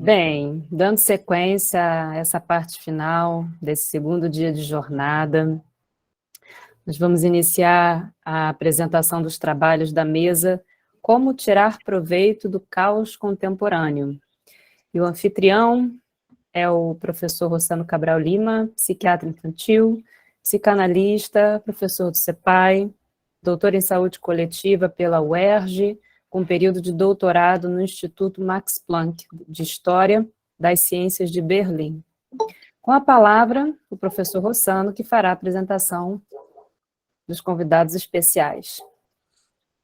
Bem, dando sequência a essa parte final desse segundo dia de jornada, nós vamos iniciar a apresentação dos trabalhos da mesa Como tirar proveito do caos contemporâneo. E o anfitrião é o professor Rossano Cabral Lima, psiquiatra infantil, psicanalista, professor do CEPAI, doutor em saúde coletiva pela UERJ, com período de doutorado no Instituto Max Planck de História das Ciências de Berlim. Com a palavra, o professor Rossano, que fará a apresentação dos convidados especiais.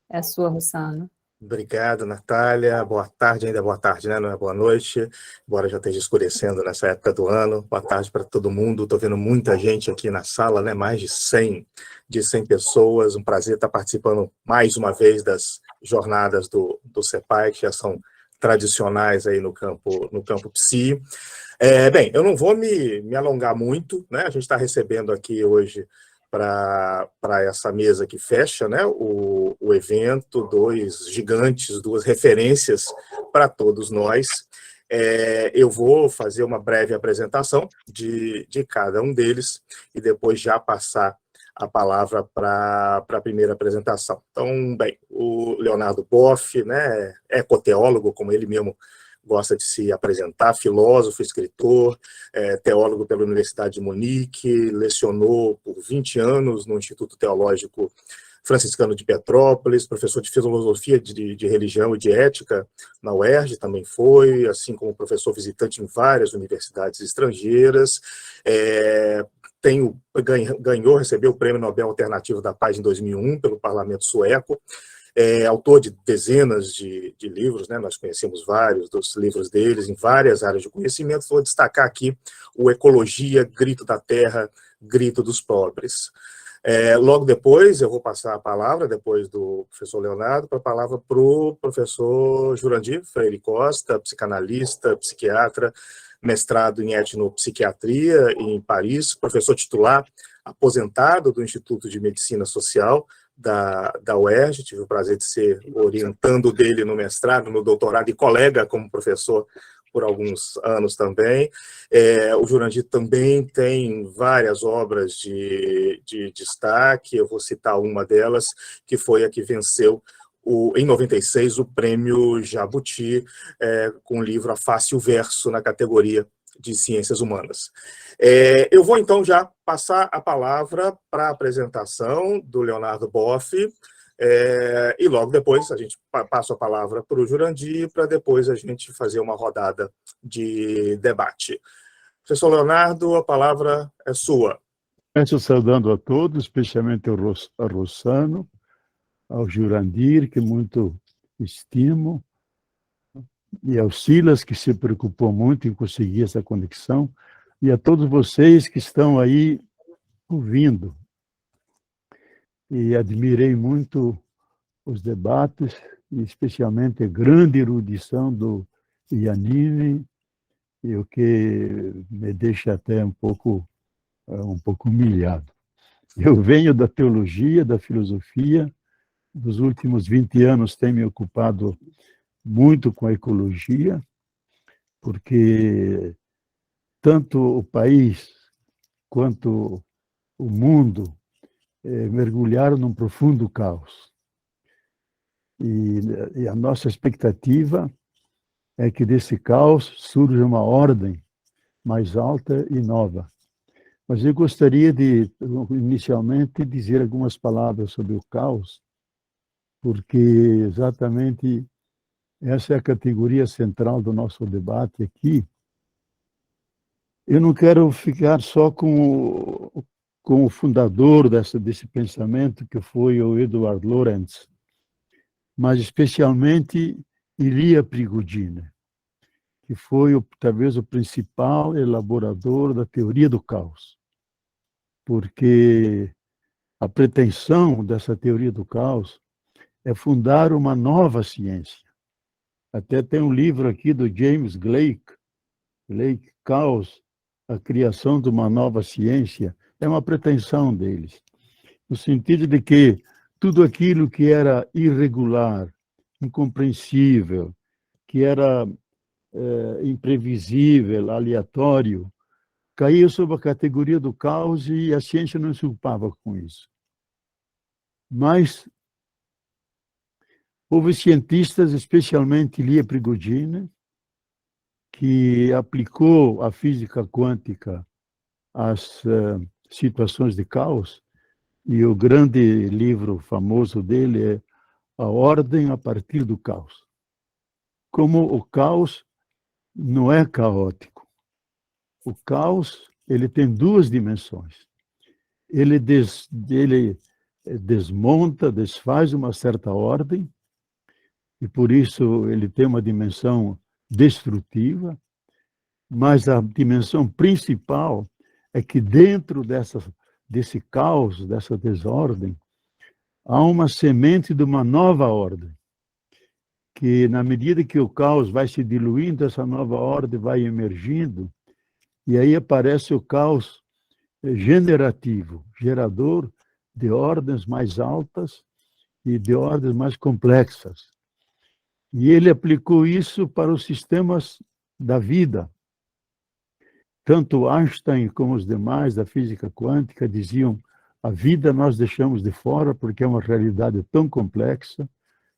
É a sua, Rossano. Obrigado, Natália. Boa tarde, ainda boa tarde, né? Não é boa noite, embora já esteja escurecendo nessa época do ano. Boa tarde para todo mundo. Estou vendo muita gente aqui na sala, né? Mais de 100 pessoas. Um prazer estar participando mais uma vez das jornadas do CEPAI, que já são tradicionais aí no campo Psi. Bem, eu não vou me alongar muito, né? A gente está recebendo aqui hoje para essa mesa que fecha, né, o evento, dois gigantes, duas referências para todos nós. Eu vou fazer uma breve apresentação de cada um deles e depois já passar a palavra para a primeira apresentação. Então, bem, o Leonardo Boff, né, ecoteólogo, como ele mesmo gosta de se apresentar, filósofo, escritor, teólogo pela Universidade de Munique, lecionou por 20 anos no Instituto Teológico Franciscano de Petrópolis, professor de filosofia de religião e de ética na UERJ também foi, assim como professor visitante em várias universidades estrangeiras, recebeu o Prêmio Nobel Alternativo da Paz em 2001 pelo Parlamento Sueco, autor de dezenas de livros, né? Nós conhecemos vários dos livros deles em várias áreas de conhecimento. Vou destacar aqui o Ecologia, Grito da Terra, Grito dos Pobres. Logo depois, eu vou passar a palavra, depois do professor Leonardo, para a palavra para o professor Jurandir Freire Costa, psicanalista, psiquiatra, mestrado em etnopsiquiatria em Paris, professor titular aposentado do Instituto de Medicina Social da UERJ, tive o prazer de ser orientando dele no mestrado, no doutorado e colega como professor por alguns anos também. O Jurandir também tem várias obras de destaque, eu vou citar uma delas, que foi a que venceu em 96 o prêmio Jabuti, com o livro A Face e o Verso, na categoria de Ciências Humanas. Eu vou, então, já passar a palavra para a apresentação do Leonardo Boff, e logo depois a gente passa a palavra para o Jurandir, para depois a gente fazer uma rodada de debate. Professor Leonardo, a palavra é sua. Começo saudando a todos, especialmente ao Rossano, ao Jurandir, que muito estimo, e ao Silas, que se preocupou muito em conseguir essa conexão, e a todos vocês que estão aí ouvindo. E admirei muito os debates, e especialmente a grande erudição do Iannini, e o que me deixa até um pouco humilhado. Eu venho da teologia, da filosofia, nos últimos 20 anos tenho me ocupado muito com a ecologia, porque tanto o país quanto o mundo mergulharam num profundo caos. E a nossa expectativa é que desse caos surja uma ordem mais alta e nova. Mas eu gostaria de, inicialmente, dizer algumas palavras sobre o caos, porque exatamente essa é a categoria central do nosso debate aqui. Eu não quero ficar só com o fundador desse pensamento, que foi o Edward Lorenz, mas especialmente Ilya Prigogine, que foi talvez o principal elaborador da teoria do caos. Porque a pretensão dessa teoria do caos é fundar uma nova ciência. Até tem um livro aqui do James Blake, Caos, a criação de uma nova ciência, é uma pretensão deles, no sentido de que tudo aquilo que era irregular, incompreensível, que era imprevisível, aleatório, caía sob a categoria do caos e a ciência não se ocupava com isso. Mas houve cientistas, especialmente Ilya Prigogine, que aplicou a física quântica às situações de caos, e o grande livro famoso dele é A Ordem a Partir do Caos. Como o caos não é caótico. O caos, ele tem duas dimensões. Ele desmonta, desfaz uma certa ordem, e por isso ele tem uma dimensão destrutiva, mas a dimensão principal é que dentro desse caos, dessa desordem, há uma semente de uma nova ordem, que na medida que o caos vai se diluindo, essa nova ordem vai emergindo, e aí aparece o caos generativo, gerador de ordens mais altas e de ordens mais complexas. E ele aplicou isso para os sistemas da vida. Tanto Einstein como os demais da física quântica diziam: a vida nós deixamos de fora porque é uma realidade tão complexa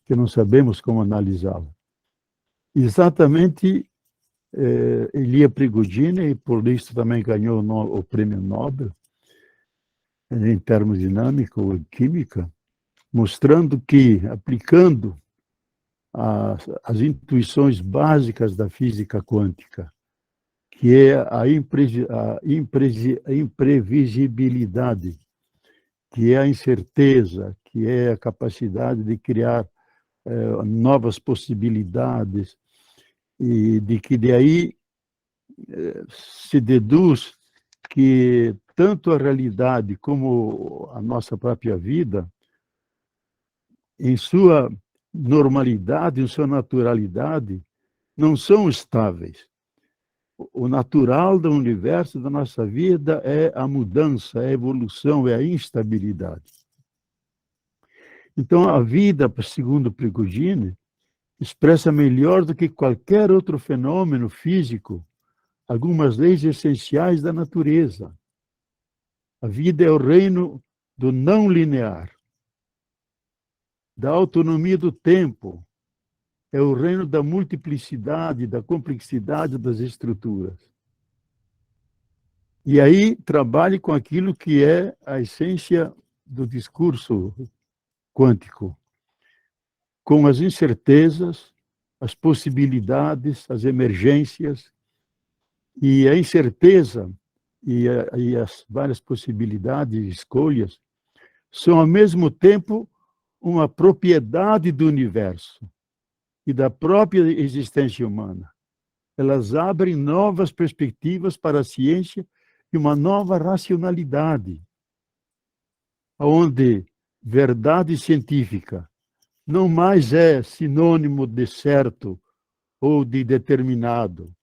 que não sabemos como analisá-la. Exatamente, Ilya Prigogine, e por isso também ganhou o prêmio Nobel, em termodinâmica ou em química, mostrando que, aplicando as intuições básicas da física quântica, que é a imprevisibilidade, que é a incerteza, que é a capacidade de criar novas possibilidades, e de que daí se deduz que tanto a realidade como a nossa própria vida, em sua normalidade, em sua naturalidade, não são estáveis. O natural do universo, da nossa vida, é a mudança, é a evolução, é a instabilidade. Então, a vida, segundo Prigogine, expressa melhor do que qualquer outro fenômeno físico algumas leis essenciais da natureza. A vida é o reino do não linear, da autonomia do tempo, é o reino da multiplicidade, da complexidade das estruturas. E aí trabalhe com aquilo que é a essência do discurso quântico, com as incertezas, as possibilidades, as emergências, e a incerteza e as várias possibilidades e escolhas são, ao mesmo tempo, uma propriedade do universo e da própria existência humana. Elas abrem novas perspectivas para a ciência e uma nova racionalidade, onde verdade científica não mais é sinônimo de certo ou de determinado,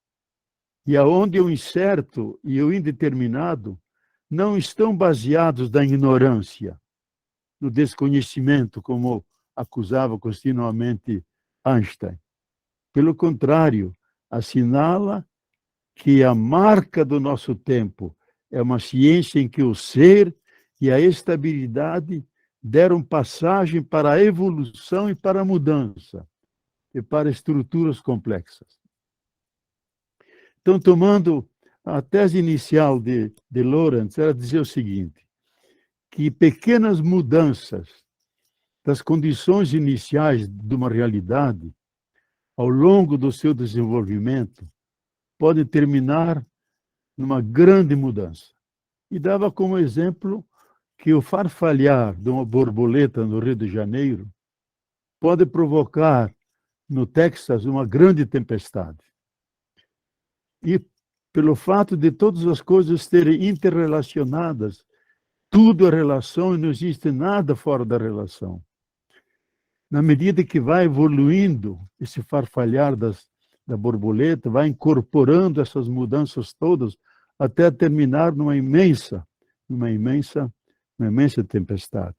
e aonde o incerto e o indeterminado não estão baseados na ignorância, no desconhecimento, como acusava continuamente Einstein. Pelo contrário, assinala que a marca do nosso tempo é uma ciência em que o ser e a estabilidade deram passagem para a evolução e para a mudança, e para estruturas complexas. Então, tomando a tese inicial de Lorentz, era dizer o seguinte, que pequenas mudanças das condições iniciais de uma realidade, ao longo do seu desenvolvimento, podem terminar numa grande mudança. E dava como exemplo que o farfalhar de uma borboleta no Rio de Janeiro pode provocar no Texas uma grande tempestade. E pelo fato de todas as coisas serem interrelacionadas, tudo é relação e não existe nada fora da relação. Na medida que vai evoluindo esse farfalhar da borboleta, vai incorporando essas mudanças todas até terminar numa imensa tempestade.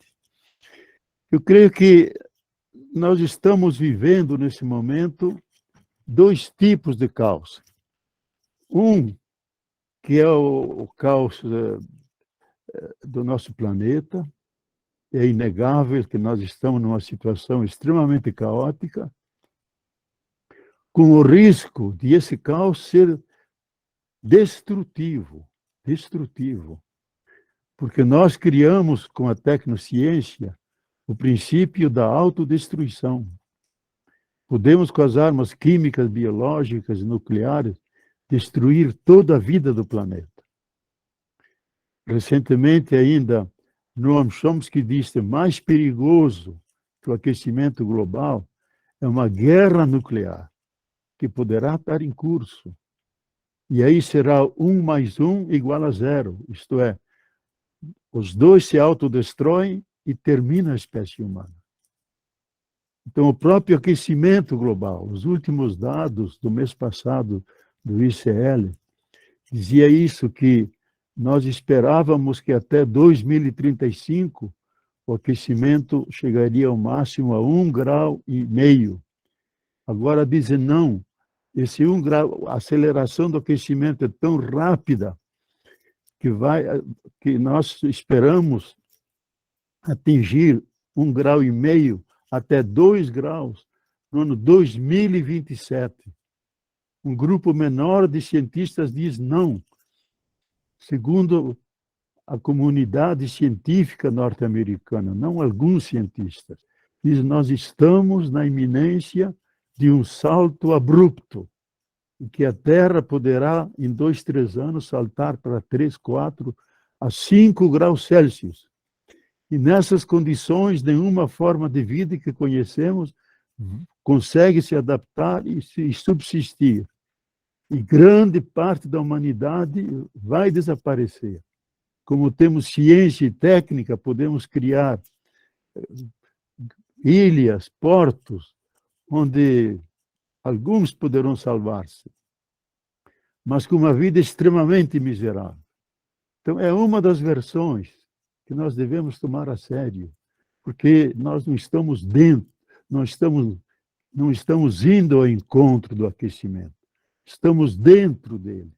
Eu creio que nós estamos vivendo nesse momento dois tipos de caos. Um, que é o caos do nosso planeta. É inegável que nós estamos numa situação extremamente caótica, com o risco de esse caos ser destrutivo, porque nós criamos com a tecnociência o princípio da autodestruição. Podemos, com as armas químicas, biológicas e nucleares, destruir toda a vida do planeta. Recentemente ainda, Noam Chomsky disse: mais perigoso que o aquecimento global é uma guerra nuclear, que poderá estar em curso. E aí será 1 mais 1 igual a 0, isto é, os dois se autodestroem e termina a espécie humana. Então, o próprio aquecimento global, os últimos dados do mês passado do ICL, dizia isso, que nós esperávamos que até 2035 o aquecimento chegaria ao máximo a 1,5 grau. Agora dizem não, esse 1 grau, a aceleração do aquecimento é tão rápida que nós esperamos atingir 1,5 grau até 2 graus no ano 2027. Um grupo menor de cientistas diz não. Segundo a comunidade científica norte-americana, não alguns cientistas, diz: nós estamos na iminência de um salto abrupto, em que a Terra poderá, em 2, 3 anos, saltar para 3, 4 a 5 graus Celsius. E nessas condições, nenhuma forma de vida que conhecemos consegue se adaptar e subsistir. E grande parte da humanidade vai desaparecer. Como temos ciência e técnica, podemos criar ilhas, portos, onde alguns poderão salvar-se, mas com uma vida extremamente miserável. Então, é uma das versões que nós devemos tomar a sério, porque nós não estamos dentro, não estamos indo ao encontro do aquecimento, estamos dentro dele.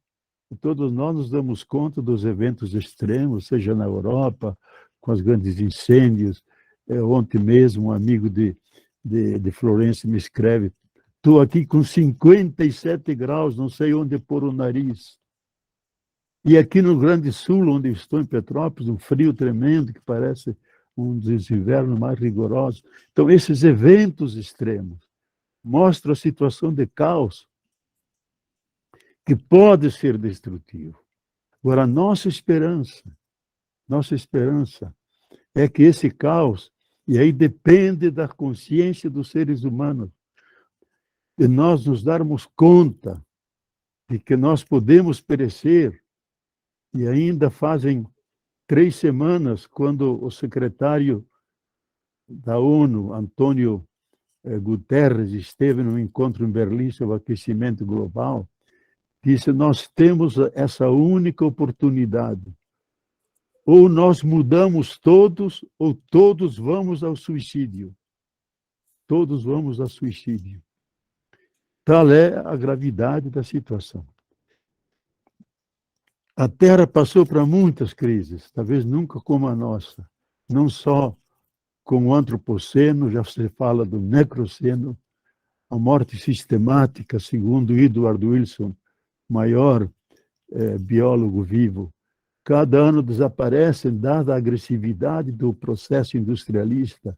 E todos nós nos damos conta dos eventos extremos, seja na Europa, com os grandes incêndios. Ontem mesmo, um amigo de Florença me escreve: estou aqui com 57 graus, não sei onde pôr o nariz. E aqui no Grande Sul, onde eu estou, em Petrópolis, um frio tremendo, que parece um dos invernos mais rigorosos. Então, esses eventos extremos mostram a situação de caos que pode ser destrutivo. Agora, nossa esperança é que esse caos, e aí depende da consciência dos seres humanos, de nós nos darmos conta de que nós podemos perecer. E ainda fazem 3 semanas, quando o secretário da ONU, Antônio Guterres, esteve num encontro em Berlim sobre o aquecimento global, disse: nós temos essa única oportunidade. Ou nós mudamos todos, ou todos vamos ao suicídio. Todos vamos ao suicídio. Tal é a gravidade da situação. A Terra passou por muitas crises, talvez nunca como a nossa. Não só com o antropoceno, já se fala do necroceno, a morte sistemática, segundo Edward Wilson, maior biólogo vivo. Cada ano desaparecem, dada a agressividade do processo industrialista,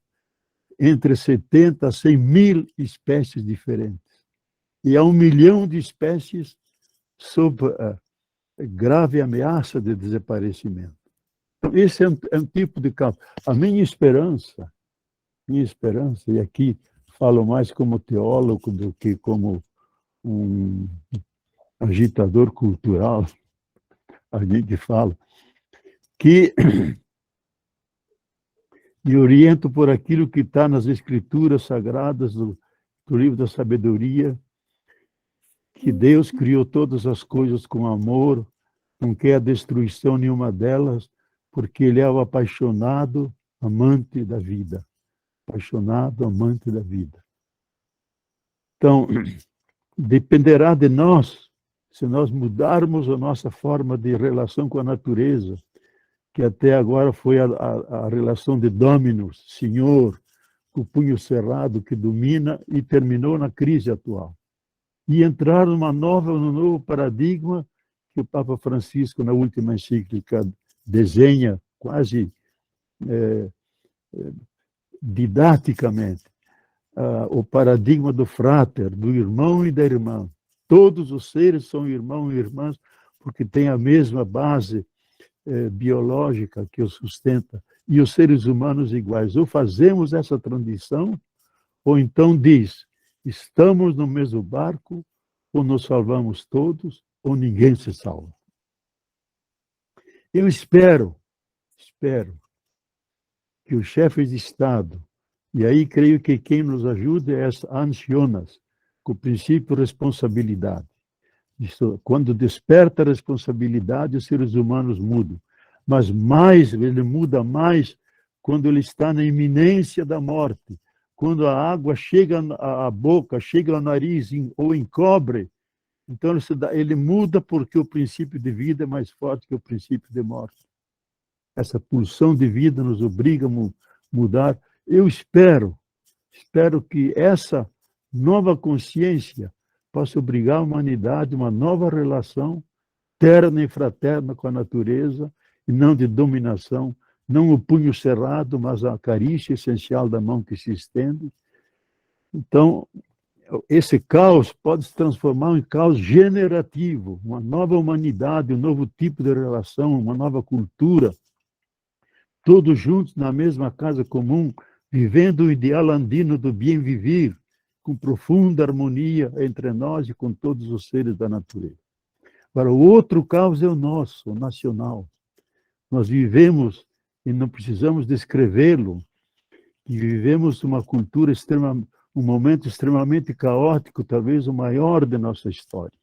entre 70 a 100 mil espécies diferentes. E há 1 milhão de espécies sob grave ameaça de desaparecimento. Então, esse é um tipo de caos. A minha esperança, e aqui falo mais como teólogo do que como um agitador cultural, alguém que fala, que me oriento por aquilo que está nas escrituras sagradas do livro da sabedoria, que Deus criou todas as coisas com amor, não quer a destruição nenhuma delas, porque Ele é o apaixonado amante da vida. Apaixonado amante da vida. Então, dependerá de nós, se nós mudarmos a nossa forma de relação com a natureza, que até agora foi a relação de dominus, senhor, com o punho cerrado que domina e terminou na crise atual. E entrar num novo paradigma que o Papa Francisco, na última encíclica, desenha quase didaticamente, o paradigma do frater, do irmão e da irmã. Todos os seres são irmãos e irmãs porque têm a mesma base biológica que os sustenta, e os seres humanos iguais. Ou fazemos essa transição, ou então diz, estamos no mesmo barco, ou nos salvamos todos, ou ninguém se salva. Eu espero que os chefes de Estado, e aí creio que quem nos ajuda é as Jonas, com o princípio de responsabilidade. Quando desperta a responsabilidade, os seres humanos mudam. Mas ele muda mais quando ele está na iminência da morte. Quando a água chega à boca, chega ao nariz ou encobre, então ele muda porque o princípio de vida é mais forte que o princípio de morte. Essa pulsão de vida nos obriga a mudar. Eu espero que essa nova consciência possa obrigar a humanidade a uma nova relação terna e fraterna com a natureza, e não de dominação, não o punho cerrado, mas a carícia essencial da mão que se estende. Então, esse caos pode se transformar em caos generativo, uma nova humanidade, um novo tipo de relação, uma nova cultura, todos juntos na mesma casa comum, vivendo o ideal andino do bem viver, com profunda harmonia entre nós e com todos os seres da natureza. Agora, o outro caos é o nosso, o nacional. Nós vivemos, e não precisamos descrevê-lo, e vivemos uma cultura um momento extremamente caótico, talvez o maior da nossa história,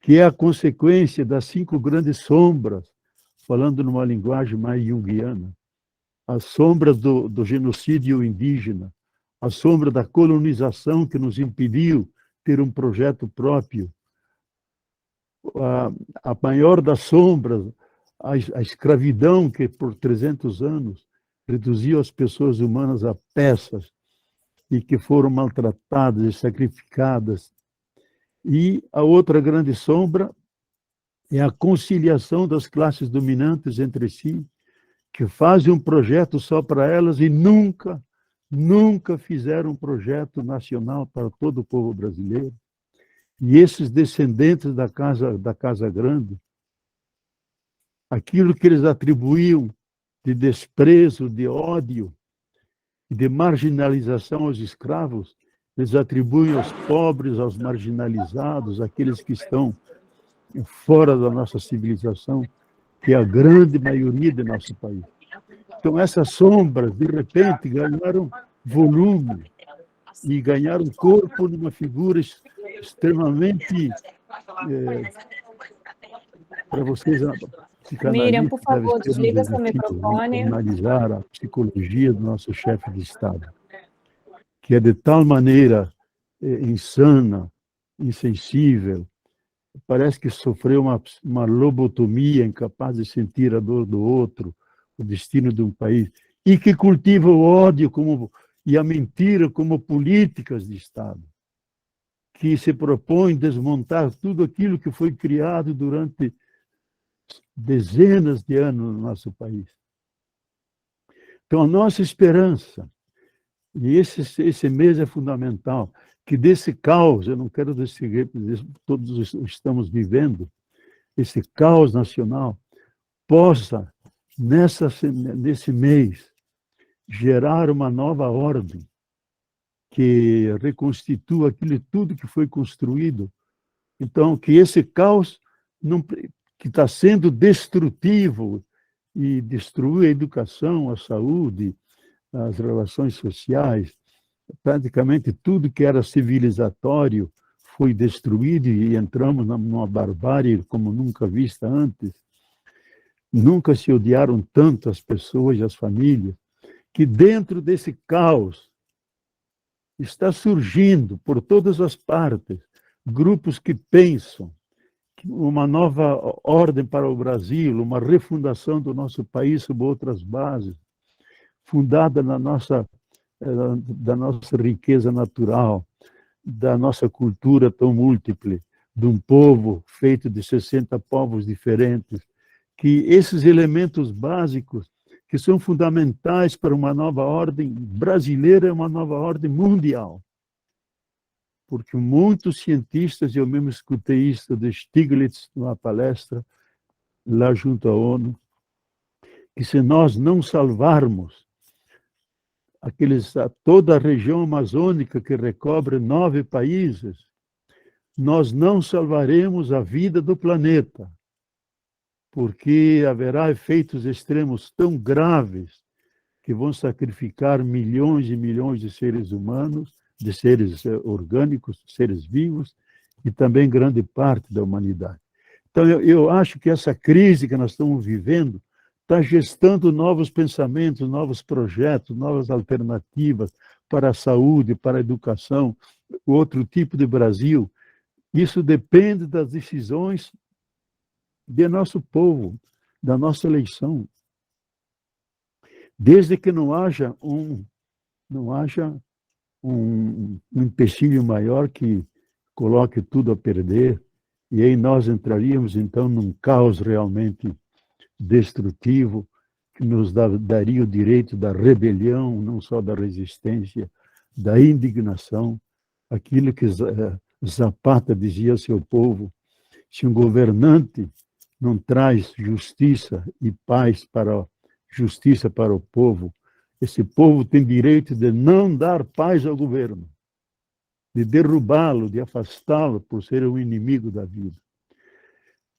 que é a consequência das 5 grandes sombras, falando numa linguagem mais junguiana, as sombras do genocídio indígena, a sombra da colonização que nos impediu ter um projeto próprio, a maior das sombras, a escravidão que por 300 anos reduziu as pessoas humanas a peças e que foram maltratadas e sacrificadas. E a outra grande sombra é a conciliação das classes dominantes entre si, que fazem um projeto só para elas e nunca fizeram um projeto nacional para todo o povo brasileiro. E esses descendentes da Casa Grande, aquilo que eles atribuíam de desprezo, de ódio e de marginalização aos escravos, eles atribuem aos pobres, aos marginalizados, àqueles que estão fora da nossa civilização, que é a grande maioria do nosso país. Então, essas sombras, de repente, ganharam volume e ganharam corpo numa figura extremamente... para vocês... Miriam, por favor, desliga seu microfone. Analisar a psicologia do nosso chefe de Estado, que é de tal maneira insana, insensível, parece que sofreu uma lobotomia, incapaz de sentir a dor do outro, o destino de um país, e que cultiva o ódio e a mentira como políticas de Estado, que se propõe desmontar tudo aquilo que foi criado durante dezenas de anos no nosso país. Então, a nossa esperança, e esse mês é fundamental, que desse caos, eu não quero dizer todos estamos vivendo, esse caos nacional, possa, nesse mês, gerar uma nova ordem que reconstitua aquilo tudo que foi construído. Então, que esse caos que está sendo destrutivo e destruiu a educação, a saúde, as relações sociais, praticamente tudo que era civilizatório foi destruído e entramos numa barbárie como nunca vista antes. Nunca se odiaram tanto as pessoas e as famílias, que dentro desse caos está surgindo por todas as partes grupos que pensam uma nova ordem para o Brasil, uma refundação do nosso país sob outras bases, fundada da nossa riqueza natural, da nossa cultura tão múltipla, de um povo feito de 60 povos diferentes, que esses elementos básicos, que são fundamentais para uma nova ordem brasileira, é uma nova ordem mundial. Porque muitos cientistas, eu mesmo escutei isso de Stiglitz numa palestra lá junto à ONU, que se nós não salvarmos toda a região amazônica que recobre 9 países, nós não salvaremos a vida do planeta, porque haverá efeitos extremos tão graves que vão sacrificar milhões e milhões de seres humanos, de seres orgânicos, seres vivos, e também grande parte da humanidade. Então, eu acho que essa crise que nós estamos vivendo está gestando novos pensamentos, novos projetos, novas alternativas para a saúde, para a educação, outro tipo de Brasil. Isso depende das decisões de nosso povo, da nossa eleição. Desde que não haja um empecilho maior que coloque tudo a perder, e aí nós entraríamos, então, num caos realmente destrutivo, que nos daria o direito da rebelião, não só da resistência, da indignação, aquilo que Zapata dizia ao seu povo: se um governante não traz justiça e paz justiça para o povo, esse povo tem direito de não dar paz ao governo, de derrubá-lo, de afastá-lo por ser um inimigo da vida.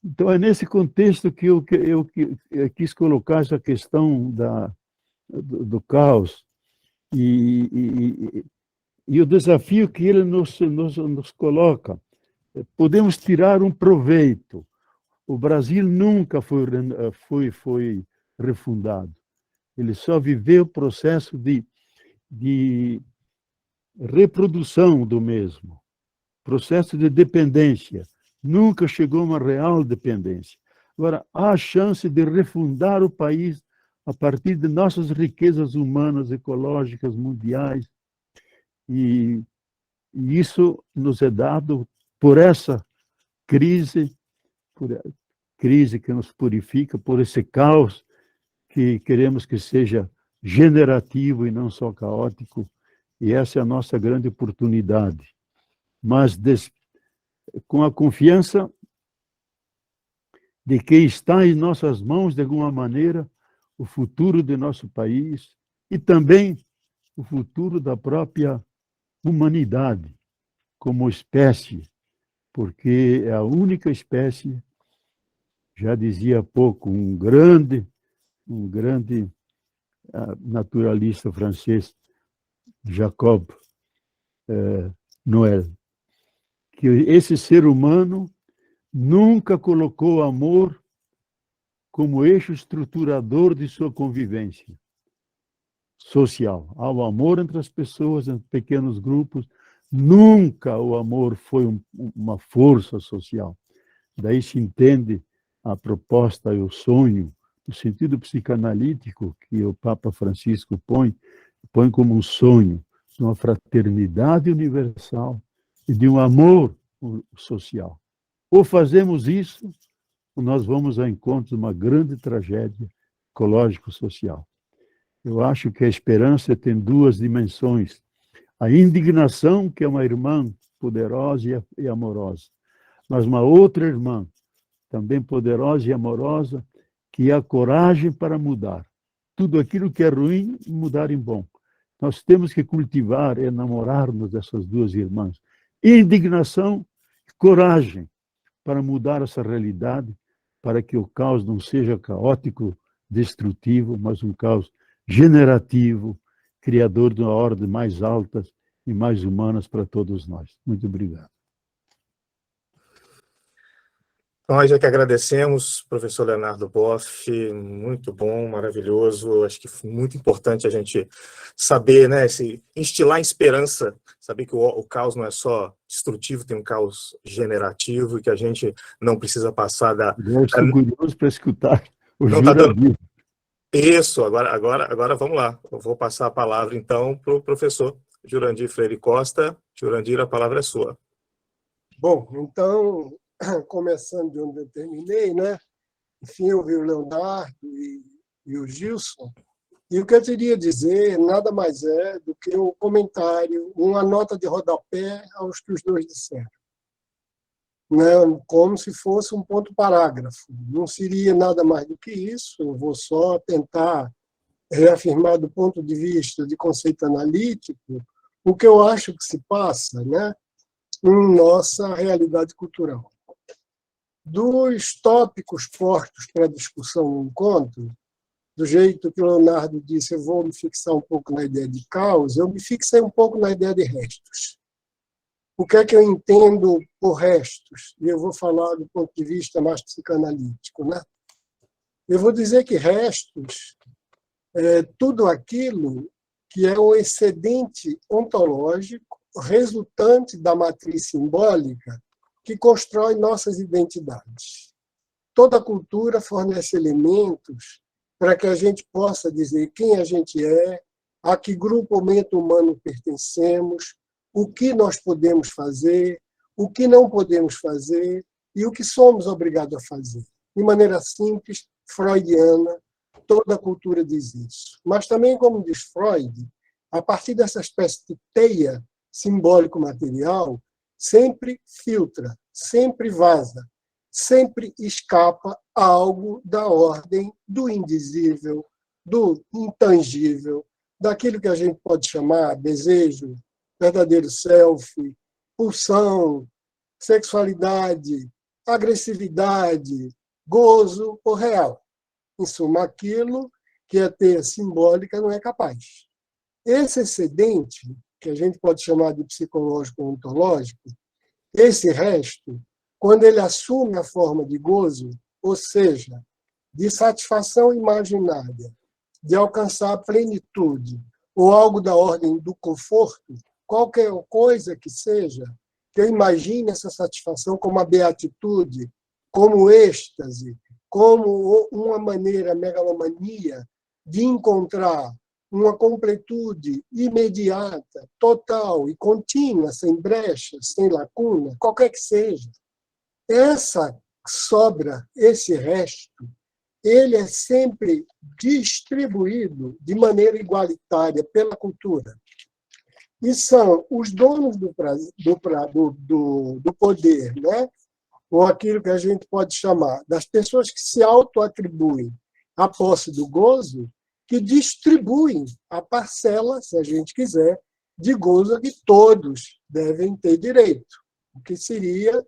Então, é nesse contexto que eu quis colocar essa questão do caos e o desafio que ele nos coloca. Podemos tirar um proveito. O Brasil nunca foi refundado. Ele só viveu o processo de reprodução do mesmo, processo de dependência. Nunca chegou a uma real dependência. Agora, há a chance de refundar o país a partir de nossas riquezas humanas, ecológicas, mundiais. E isso nos é dado por essa crise que nos purifica, por esse caos que queremos que seja generativo e não só caótico. E essa é a nossa grande oportunidade. Mas com a confiança de que está em nossas mãos, de alguma maneira, o futuro de nosso país e também o futuro da própria humanidade como espécie, porque é a única espécie, já dizia há pouco um grande naturalista francês, Jacob Noel, que esse ser humano nunca colocou o amor como eixo estruturador de sua convivência social. Há o amor entre as pessoas, em pequenos grupos. Nunca o amor foi uma força social. Daí se entende a proposta e o sonho, no sentido psicanalítico que o Papa Francisco põe como um sonho de uma fraternidade universal e de um amor social. Ou fazemos isso, ou nós vamos ao encontro de uma grande tragédia ecológico-social. Eu acho que a esperança tem 2 dimensões. A indignação, que é uma irmã poderosa e amorosa, mas uma outra irmã, também poderosa e amorosa, que é a coragem para mudar. Tudo aquilo que é ruim, mudar em bom. Nós temos que cultivar, enamorar-nos dessas 2 irmãs. Indignação e coragem para mudar essa realidade, para que o caos não seja caótico, destrutivo, mas um caos generativo, criador de uma ordem mais alta e mais humanas para todos nós. Muito obrigado. Nós é que agradecemos, professor Leonardo Boff, muito bom, maravilhoso, acho que foi muito importante a gente saber, né, instilar esperança, saber que o caos não é só destrutivo, tem um caos generativo e que a gente não precisa passar da... Eu estou curioso para escutar o Não está dando... Jurandir. Isso, agora vamos lá, eu vou passar a palavra então para o professor Jurandir Freire Costa. Jurandir, a palavra é sua. Bom, então, começando de onde eu terminei, né? Enfim, eu vi o Leonardo e o Gilson, e o que eu queria dizer nada mais é do que um comentário, uma nota de rodapé aos que os dois disseram. Né? Como se fosse um ponto parágrafo. Não seria nada mais do que isso, eu vou só tentar reafirmar do ponto de vista de conceito analítico o que eu acho que se passa, né, em nossa realidade cultural. Dos tópicos postos para discussão no encontro, do jeito que o Leonardo disse, eu vou me fixar um pouco na ideia de caos, eu me fixei um pouco na ideia de restos. O que é que eu entendo por restos? E eu vou falar do ponto de vista mais psicanalítico, né? Eu vou dizer que restos é tudo aquilo que é o excedente ontológico resultante da matriz simbólica que constrói nossas identidades. Toda cultura fornece elementos para que a gente possa dizer quem a gente é, a que grupo ou mente humano pertencemos, o que nós podemos fazer, o que não podemos fazer e o que somos obrigados a fazer. De maneira simples, freudiana, toda a cultura diz isso. Mas também, como diz Freud, a partir dessa espécie de teia simbólico-material, sempre filtra, sempre vaza, sempre escapa a algo da ordem do indizível, do intangível, daquilo que a gente pode chamar desejo, verdadeiro self, pulsão, sexualidade, agressividade, gozo ou real. Em suma, aquilo que a teia simbólica não é capaz. Esse excedente, que a gente pode chamar de psicológico ou ontológico, esse resto, quando ele assume a forma de gozo, ou seja, de satisfação imaginária, de alcançar a plenitude, ou algo da ordem do conforto, qualquer coisa que seja, que eu imagine essa satisfação como a beatitude, como êxtase, como uma maneira, megalomania, de encontrar uma completude imediata, total e contínua, sem brechas, sem lacuna, qualquer que seja. Essa sobra, esse resto, ele é sempre distribuído de maneira igualitária pela cultura. E são os donos do poder, né? Ou aquilo que a gente pode chamar das pessoas que se autoatribuem a posse do gozo, que distribuem a parcela, se a gente quiser, de gozo que todos devem ter direito, o que seria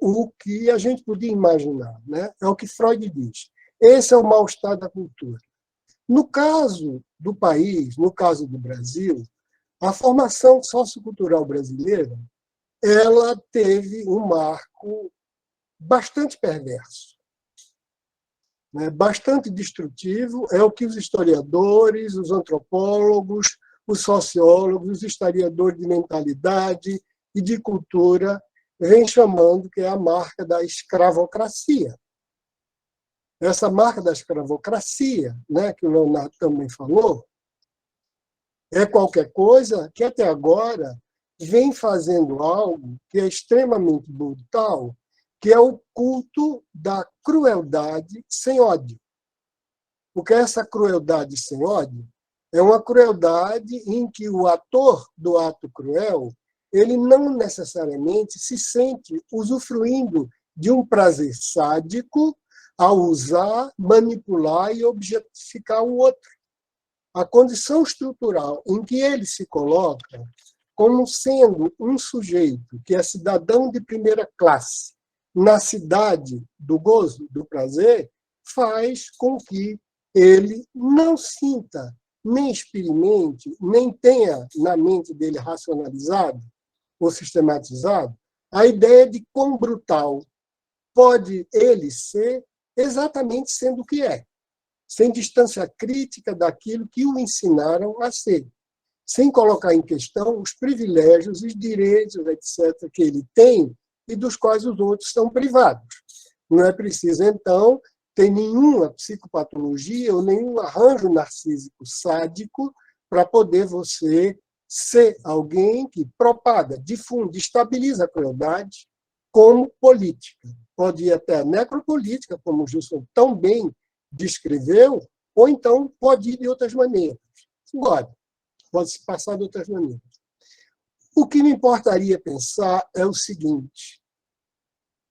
o que a gente podia imaginar, né? É o que Freud diz. Esse é o mal-estar da cultura. No caso do país, no caso do Brasil, a formação sociocultural brasileira ela teve um marco bastante perverso, né? Bastante destrutivo, é o que os historiadores, os antropólogos, os sociólogos, os historiadores de mentalidade e de cultura vêm chamando que é a marca da escravocracia. Essa marca da escravocracia, né, que o Leonardo também falou, é qualquer coisa que até agora vem fazendo algo que é extremamente brutal, que é o culto da crueldade sem ódio. Porque essa crueldade sem ódio é uma crueldade em que o ator do ato cruel ele não necessariamente se sente usufruindo de um prazer sádico ao usar, manipular e objetificar o outro. A condição estrutural em que ele se coloca como sendo um sujeito que é cidadão de primeira classe na cidade do gozo, do prazer, faz com que ele não sinta, nem experimente, nem tenha na mente dele racionalizado ou sistematizado a ideia de quão brutal, pode ele ser exatamente sendo o que é, sem distância crítica daquilo que o ensinaram a ser, sem colocar em questão os privilégios, os direitos, etc., que ele tem e dos quais os outros são privados. Não é preciso, então, ter nenhuma psicopatologia ou nenhum arranjo narcísico sádico para poder você ser alguém que propaga, difunde, estabiliza a crueldade como política. Pode ir até a necropolítica, como o Gilson tão bem descreveu, ou então pode ir de outras maneiras. Agora, pode se passar de outras maneiras. O que me importaria pensar é o seguinte: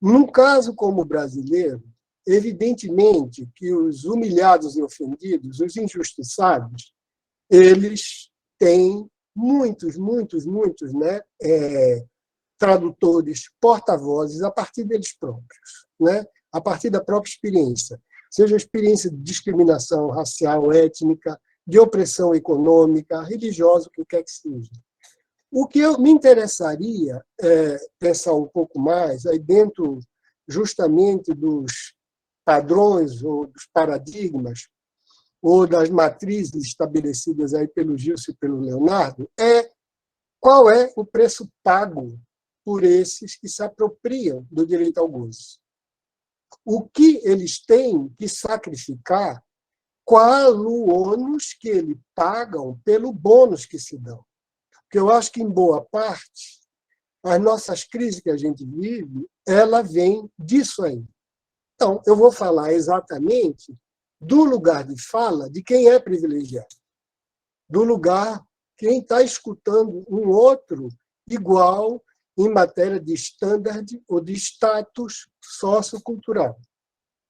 num caso como o brasileiro, evidentemente que os humilhados e ofendidos, os injustiçados, eles têm muitos, né, tradutores, porta-vozes a partir deles próprios, né, a partir da própria experiência, seja a experiência de discriminação racial, étnica, de opressão econômica, religiosa, o que quer que seja. O que me interessaria é pensar um pouco mais aí dentro justamente dos padrões ou dos paradigmas ou das matrizes estabelecidas aí pelo Gilson e pelo Leonardo, qual é o preço pago por esses que se apropriam do direito ao gozo. O que eles têm que sacrificar, qual o ônus que eles pagam pelo bônus que se dão. Porque eu acho que, em boa parte, as nossas crises que a gente vive, ela vem disso aí. Então, eu vou falar exatamente do lugar de fala de quem é privilegiado, do lugar quem está escutando um outro igual em matéria de standard ou de status sociocultural.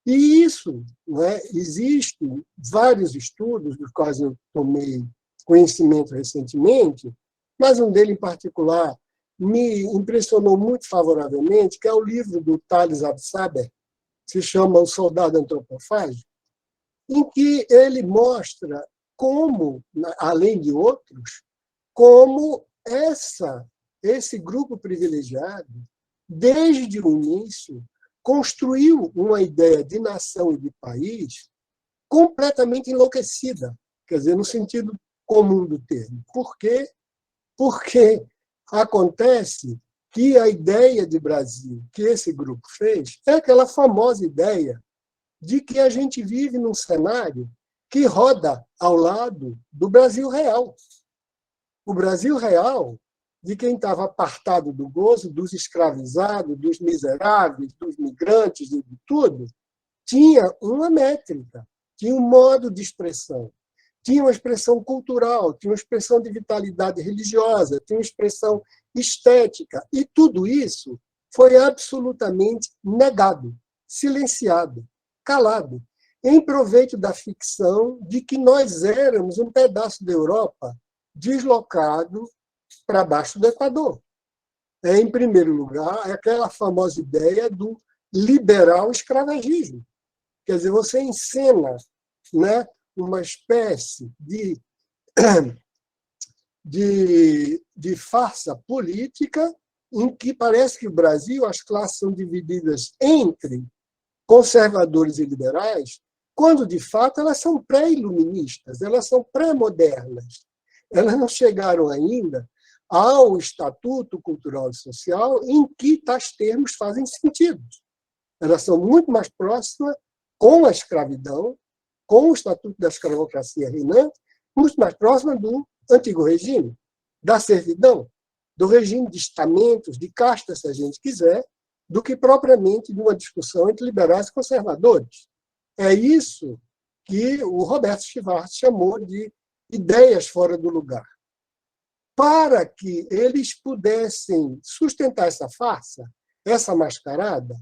E isso, né, existem vários estudos, dos quais eu tomei conhecimento recentemente, mas um deles, em particular, me impressionou muito favoravelmente, que é o livro do Thales Absaber, que se chama O Soldado Antropofágico, em que ele mostra como, além de outros, como esse grupo privilegiado, desde o início, construiu uma ideia de nação e de país completamente enlouquecida, quer dizer, no sentido comum do termo. Por quê? Porque acontece que a ideia de Brasil que esse grupo fez é aquela famosa ideia de que a gente vive num cenário que roda ao lado do Brasil real. O Brasil real, de quem estava apartado do gozo, dos escravizados, dos miseráveis, dos migrantes e de tudo, tinha uma métrica, tinha um modo de expressão, tinha uma expressão cultural, tinha uma expressão de vitalidade religiosa, tinha uma expressão estética, e tudo isso foi absolutamente negado, silenciado, calado, em proveito da ficção de que nós éramos um pedaço da Europa deslocado para baixo do Equador. Em primeiro lugar, é aquela famosa ideia do liberal escravagismo. Quer dizer, você encena, né, uma espécie de farsa política em que parece que o Brasil, as classes são divididas entre conservadores e liberais, quando, de fato, elas são pré-iluministas, elas são pré-modernas. Elas não chegaram ainda ao estatuto cultural e social em que tais termos fazem sentido. Elas são muito mais próximas com a escravidão, com o estatuto da escravocracia reinante, muito mais próximas do antigo regime, da servidão, do regime de estamentos, de castas, se a gente quiser, do que propriamente de uma discussão entre liberais e conservadores. É isso que o Roberto Schwartz chamou de ideias fora do lugar. Para que eles pudessem sustentar essa farsa, essa mascarada,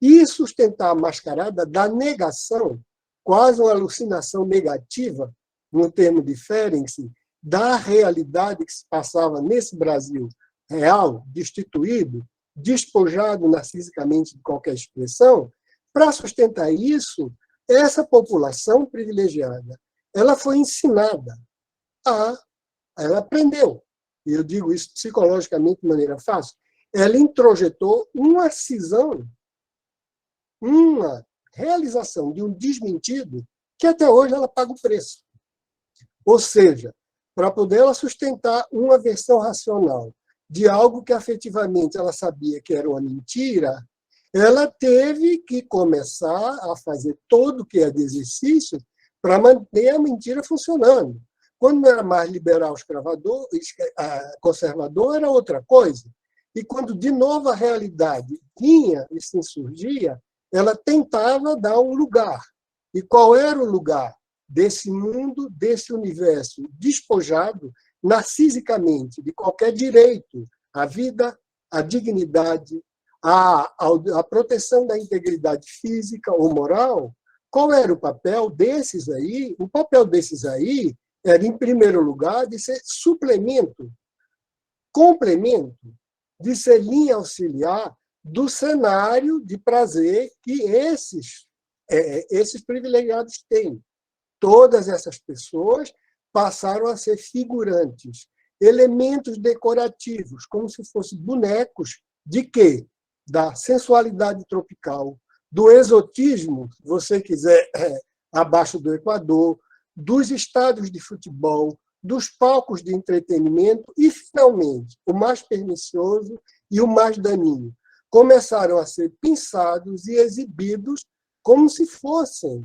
e sustentar a mascarada da negação, quase uma alucinação negativa, no termo de Ferenczi, da realidade que se passava nesse Brasil real, destituído, despojado narcisicamente de qualquer expressão. Para sustentar isso, essa população privilegiada, ela foi ensinada ela aprendeu, e eu digo isso psicologicamente de maneira fácil, ela introjetou uma cisão uma realização de um desmentido que até hoje ela paga o preço. Ou seja, para poder ela sustentar uma versão racional de algo que afetivamente ela sabia que era uma mentira, ela teve que começar a fazer todo o que é de exercício para manter a mentira funcionando. Quando não era mais liberal conservador, era outra coisa. E quando, de novo, a realidade vinha e se insurgia, ela tentava dar um lugar. E qual era o lugar desse mundo, desse universo despojado, narcisicamente, de qualquer direito à vida, à dignidade, à proteção da integridade física ou moral? Qual era o papel desses aí? O papel desses aí era, em primeiro lugar, de ser suplemento, complemento, de ser linha auxiliar do cenário de prazer que esses privilegiados têm. Todas essas pessoas passaram a ser figurantes, elementos decorativos, como se fossem bonecos de quê? Da sensualidade tropical, do exotismo, se você quiser, abaixo do Equador, dos estádios de futebol, dos palcos de entretenimento e, finalmente, o mais pernicioso e o mais daninho, começaram a ser pensados e exibidos como se fossem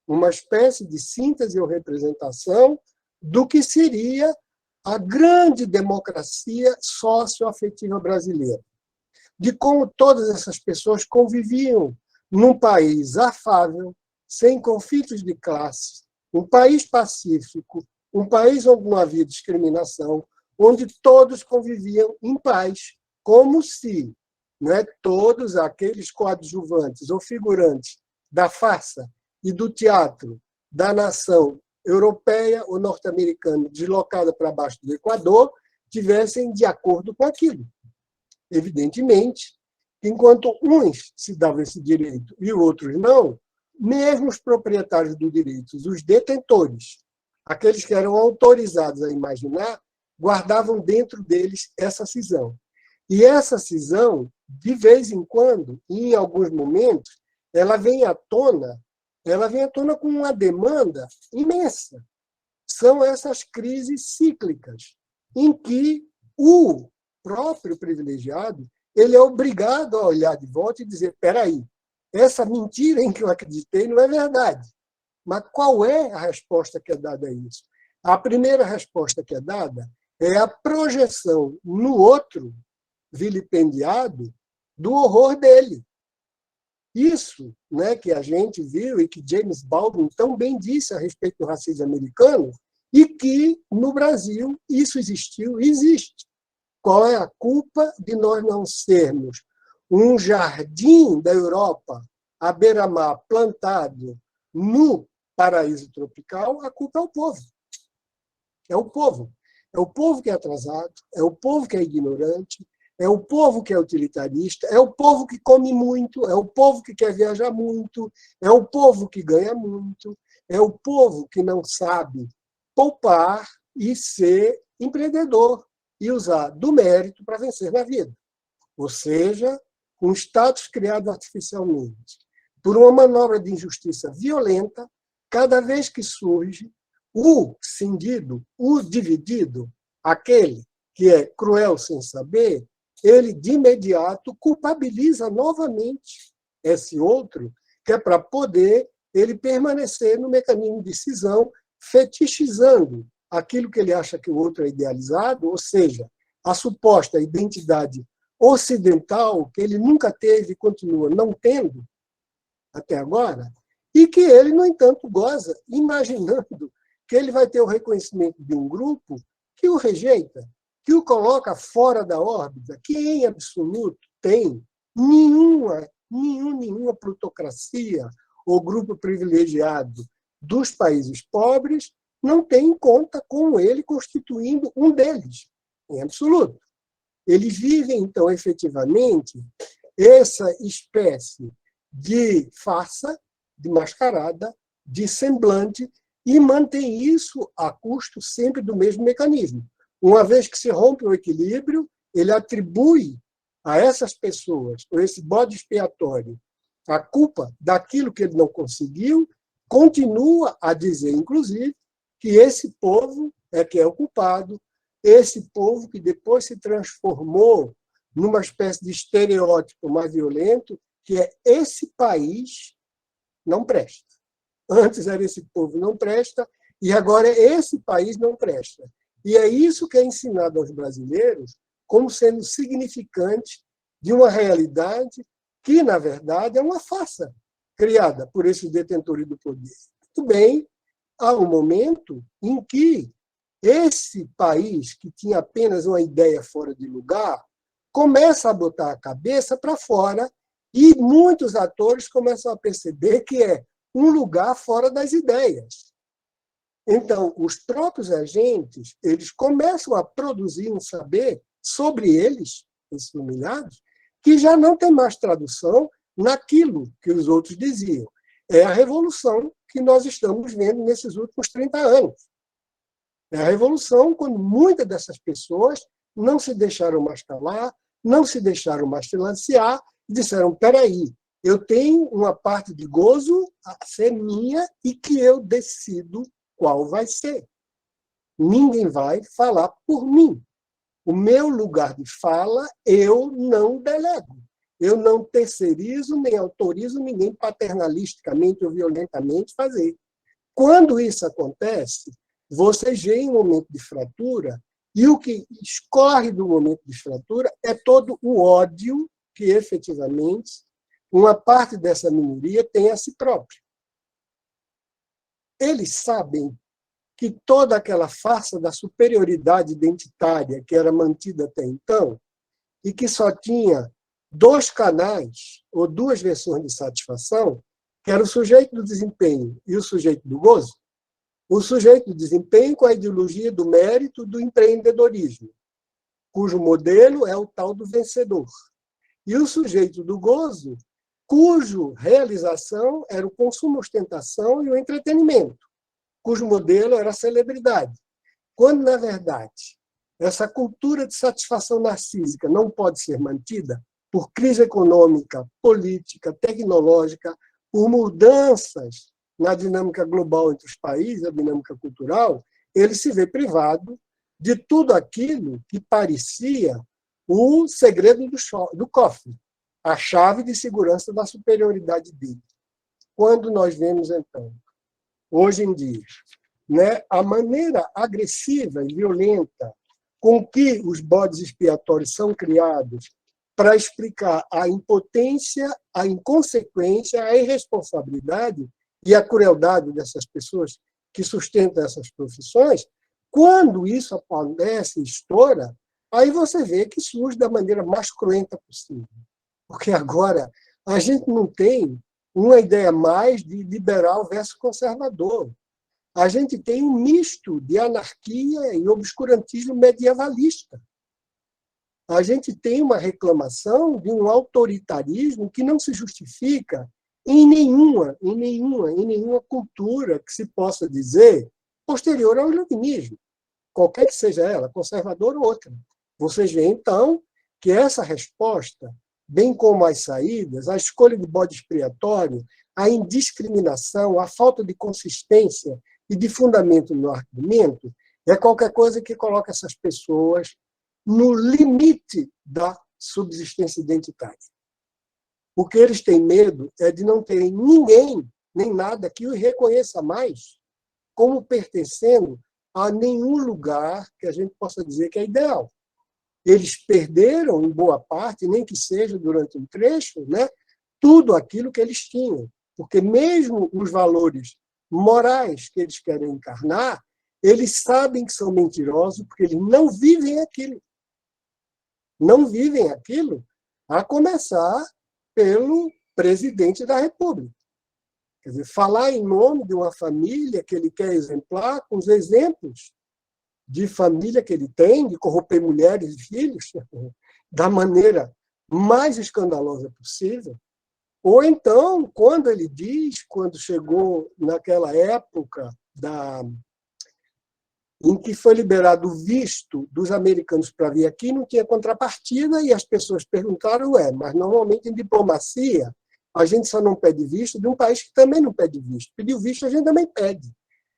uma espécie de síntese ou representação do que seria a grande democracia socioafetiva brasileira, de como todas essas pessoas conviviam num país afável, sem conflitos de classe, um país pacífico, um país onde não havia discriminação, onde todos conviviam em paz, como se, né, todos aqueles coadjuvantes ou figurantes da farsa e do teatro da nação europeia ou norte-americana deslocada para baixo do Equador tivessem de acordo com aquilo. Evidentemente, enquanto uns se davam esse direito e outros não, mesmo os proprietários do direito, os detentores, aqueles que eram autorizados a imaginar, guardavam dentro deles essa cisão. E essa cisão, de vez em quando, e em alguns momentos, ela vem à tona com uma demanda imensa. São essas crises cíclicas, em que o próprio privilegiado ele é obrigado a olhar de volta e dizer, espera aí, essa mentira em que eu acreditei não é verdade. Mas qual é a resposta que é dada a isso? A primeira resposta que é dada é a projeção no outro, vilipendiado, do horror dele. Isso, né, que a gente viu e que James Baldwin tão bem disse a respeito do racismo americano, e que, no Brasil, isso existiu e existe. Qual é a culpa de nós não sermos um jardim da Europa, à beira-mar, plantado no paraíso tropical? A culpa é o povo. É o povo. É o povo que é atrasado, é o povo que é ignorante, é o povo que é utilitarista, é o povo que come muito, é o povo que quer viajar muito, é o povo que ganha muito, é o povo que não sabe poupar e ser empreendedor e usar do mérito para vencer na vida. Ou seja, um status criado artificialmente por uma manobra de injustiça violenta, cada vez que surge o cindido, o dividido, aquele que é cruel sem saber, ele de imediato culpabiliza novamente esse outro, que é para poder ele permanecer no mecanismo de cisão, fetichizando aquilo que ele acha que o outro é idealizado, ou seja, a suposta identidade ocidental que ele nunca teve e continua não tendo até agora, e que ele, no entanto, goza, imaginando que ele vai ter o reconhecimento de um grupo que o rejeita, que o coloca fora da órbita, que, em absoluto, tem nenhuma plutocracia ou grupo privilegiado dos países pobres não tem em conta com ele constituindo um deles, em absoluto. Eles vivem, então, efetivamente, essa espécie de farsa, de mascarada, de semblante, e mantém isso a custo sempre do mesmo mecanismo. Uma vez que se rompe o equilíbrio, ele atribui a essas pessoas, ou esse bode expiatório, a culpa daquilo que ele não conseguiu, continua a dizer, inclusive, que esse povo é que é o culpado, esse povo que depois se transformou numa espécie de estereótipo mais violento, que é esse país não presta. Antes era esse povo não presta, e agora é esse país não presta. E é isso que é ensinado aos brasileiros como sendo significante de uma realidade que, na verdade, é uma farsa criada por esses detentores do poder. Muito bem, há um momento em que esse país, que tinha apenas uma ideia fora de lugar, começa a botar a cabeça para fora e muitos atores começam a perceber que é um lugar fora das ideias. Então, os próprios agentes, eles começam a produzir um saber sobre eles, esses humilhados, que já não tem mais tradução naquilo que os outros diziam. É a revolução que nós estamos vendo nesses últimos 30 anos. É a revolução quando muitas dessas pessoas não se deixaram mais calar, não se deixaram mais silenciar, e disseram, espera aí, eu tenho uma parte de gozo a ser minha e que eu decido qual vai ser. Ninguém vai falar por mim. O meu lugar de fala eu não delego. Eu não terceirizo nem autorizo ninguém paternalisticamente ou violentamente fazer. Quando isso acontece, vocês veem um momento de fratura e o que escorre do momento de fratura é todo o ódio que, efetivamente, uma parte dessa minoria tem a si própria. Eles sabem que toda aquela farsa da superioridade identitária que era mantida até então e que só tinha 2 canais ou 2 versões de satisfação, que era o sujeito do desempenho e o sujeito do gozo, o sujeito do desempenho com a ideologia do mérito do empreendedorismo, cujo modelo é o tal do vencedor, e o sujeito do gozo, cujo realização era o consumo, ostentação e o entretenimento, cujo modelo era a celebridade. Quando, na verdade, essa cultura de satisfação narcísica não pode ser mantida por crise econômica, política, tecnológica, por mudanças na dinâmica global entre os países, a dinâmica cultural, ele se vê privado de tudo aquilo que parecia o segredo do cofre, a chave de segurança da superioridade dele. Quando nós vemos, então, hoje em dia, né, a maneira agressiva e violenta com que os bodes expiatórios são criados para explicar a impotência, a inconsequência, a irresponsabilidade e a crueldade dessas pessoas que sustentam essas profissões, quando isso acontece e estoura, aí você vê que surge da maneira mais cruenta possível. Porque agora a gente não tem uma ideia mais de liberal versus conservador. A gente tem um misto de anarquia e obscurantismo medievalista. A gente tem uma reclamação de um autoritarismo que não se justifica em nenhuma cultura que se possa dizer posterior ao iluminismo, qualquer que seja ela, conservadora ou outra. Vocês veem, então, que essa resposta, bem como as saídas, a escolha de bode expiatório, a indiscriminação, a falta de consistência e de fundamento no argumento, é qualquer coisa que coloca essas pessoas no limite da subsistência identitária. O que eles têm medo é de não terem ninguém, nem nada, que os reconheça mais como pertencendo a nenhum lugar que a gente possa dizer que é ideal. Eles perderam, em boa parte, nem que seja durante um trecho, né, tudo aquilo que eles tinham. Porque mesmo os valores morais que eles querem encarnar, eles sabem que são mentirosos porque eles não vivem aquilo. Não vivem aquilo, a começar pelo presidente da República. Quer dizer, falar em nome de uma família que ele quer exemplar, com os exemplos de família que ele tem, de corromper mulheres e filhos, da maneira mais escandalosa possível. Ou então, quando ele diz, quando chegou naquela época em que foi liberado o visto dos americanos para vir aqui, não tinha contrapartida, e as pessoas perguntaram, mas normalmente em diplomacia a gente só não pede visto de um país que também não pede visto. Pediu visto, a gente também pede.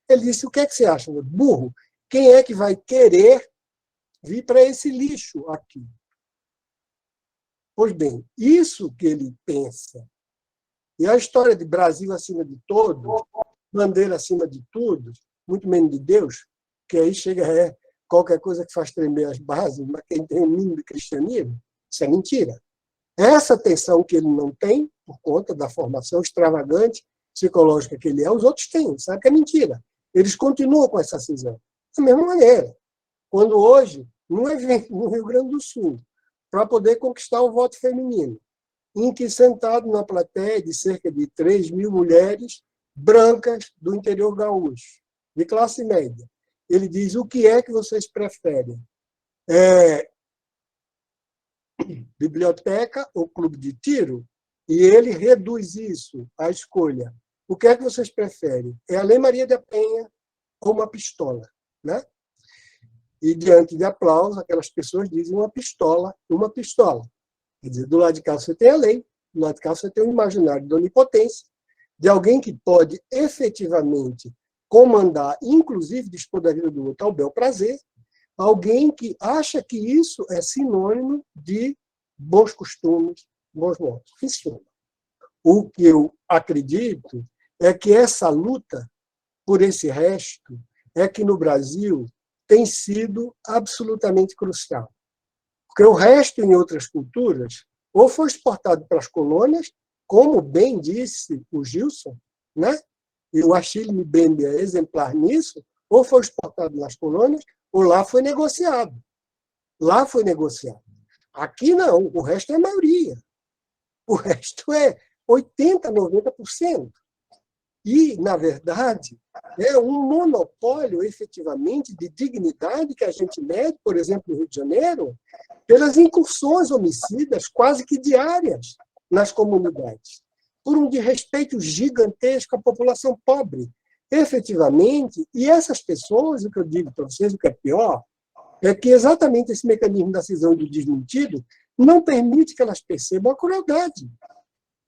Ele disse, o que é que você acha, meu burro? Quem é que vai querer vir para esse lixo aqui? Pois bem, isso que ele pensa. E a história de Brasil acima de todos, bandeira acima de tudo, muito menos de Deus, que aí chega qualquer coisa que faz tremer as bases, mas quem tem o mínimo de cristianismo, isso é mentira. Essa tensão que ele não tem, por conta da formação extravagante psicológica que ele é, os outros têm, sabe que é mentira. Eles continuam com essa cisão. Da mesma maneira, quando hoje, num evento no Rio Grande do Sul, para poder conquistar o voto feminino, em que, sentado na plateia de cerca de 3.000 mulheres brancas do interior gaúcho, de classe média, ele diz, o que é que vocês preferem? Biblioteca ou clube de tiro? E ele reduz isso à escolha. O que é que vocês preferem? É a Lei Maria da Penha ou uma pistola? Né? E, diante de aplausos, aquelas pessoas dizem uma pistola, uma pistola. Quer dizer, do lado de cá você tem a lei, do lado de cá você tem o imaginário da onipotência, de alguém que pode efetivamente comandar, inclusive dispor da vida do outro ao bel prazer, alguém que acha que isso é sinônimo de bons costumes, bons modos. Em suma, o que eu acredito é que essa luta por esse resto é que no Brasil tem sido absolutamente crucial. Porque o resto, em outras culturas, ou foi exportado para as colônias, como bem disse o Gilson, né? E o Achille Mbembe é exemplar nisso, ou foi exportado nas colônias, ou lá foi negociado. Lá foi negociado. Aqui não, o resto é a maioria. O resto é 80%, 90%. E, na verdade, é um monopólio, efetivamente, de dignidade que a gente mede, por exemplo, no Rio de Janeiro, pelas incursões homicidas quase que diárias nas comunidades, por um desrespeito gigantesco à população pobre, efetivamente. E essas pessoas, o que eu digo para vocês, o que é pior, é que exatamente esse mecanismo da cisão e do desmentido não permite que elas percebam a crueldade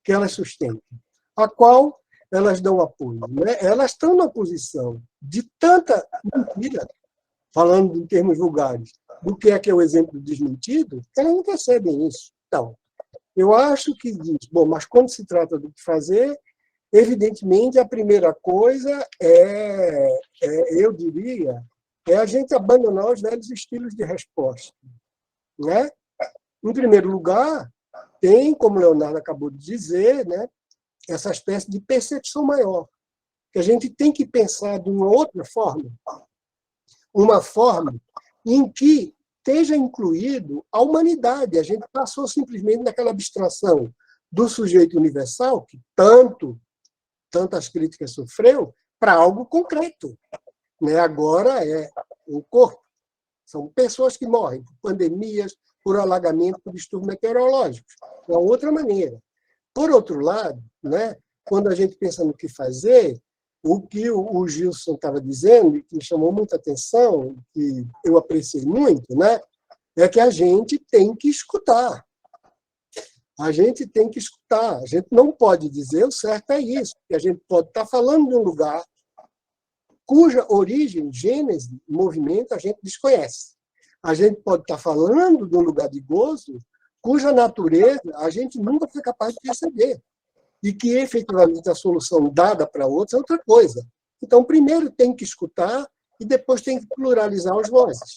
que elas sustentam, a qual elas dão apoio. Né? Elas estão na posição de tanta mentira, falando em termos vulgares, do que é o exemplo do desmentido, elas não percebem isso. Então, eu acho que diz, bom, mas quando se trata do que fazer, evidentemente, a primeira coisa eu diria, é a gente abandonar os velhos estilos de resposta. Né? Em primeiro lugar, tem, como o Leonardo acabou de dizer, né, essa espécie de percepção maior, que a gente tem que pensar de uma outra forma, uma forma em que esteja incluído a humanidade. A gente passou simplesmente naquela abstração do sujeito universal, que tantas críticas sofreu, para algo concreto. Né? Agora é o corpo. São pessoas que morrem por pandemias, por alagamento, por distúrbios meteorológicos. De uma outra maneira. Por outro lado, né, quando a gente pensa no que fazer, o que o Gilson estava dizendo, e que me chamou muita atenção, que eu apreciei muito, né, é que a gente tem que escutar. A gente tem que escutar. A gente não pode dizer o certo é isso, porque a gente pode estar falando de um lugar cuja origem, gênese, movimento a gente desconhece. A gente pode estar falando de um lugar de gozo cuja natureza a gente nunca foi capaz de perceber. E que, efetivamente, a solução dada para outros é outra coisa. Então, primeiro tem que escutar e depois tem que pluralizar as vozes.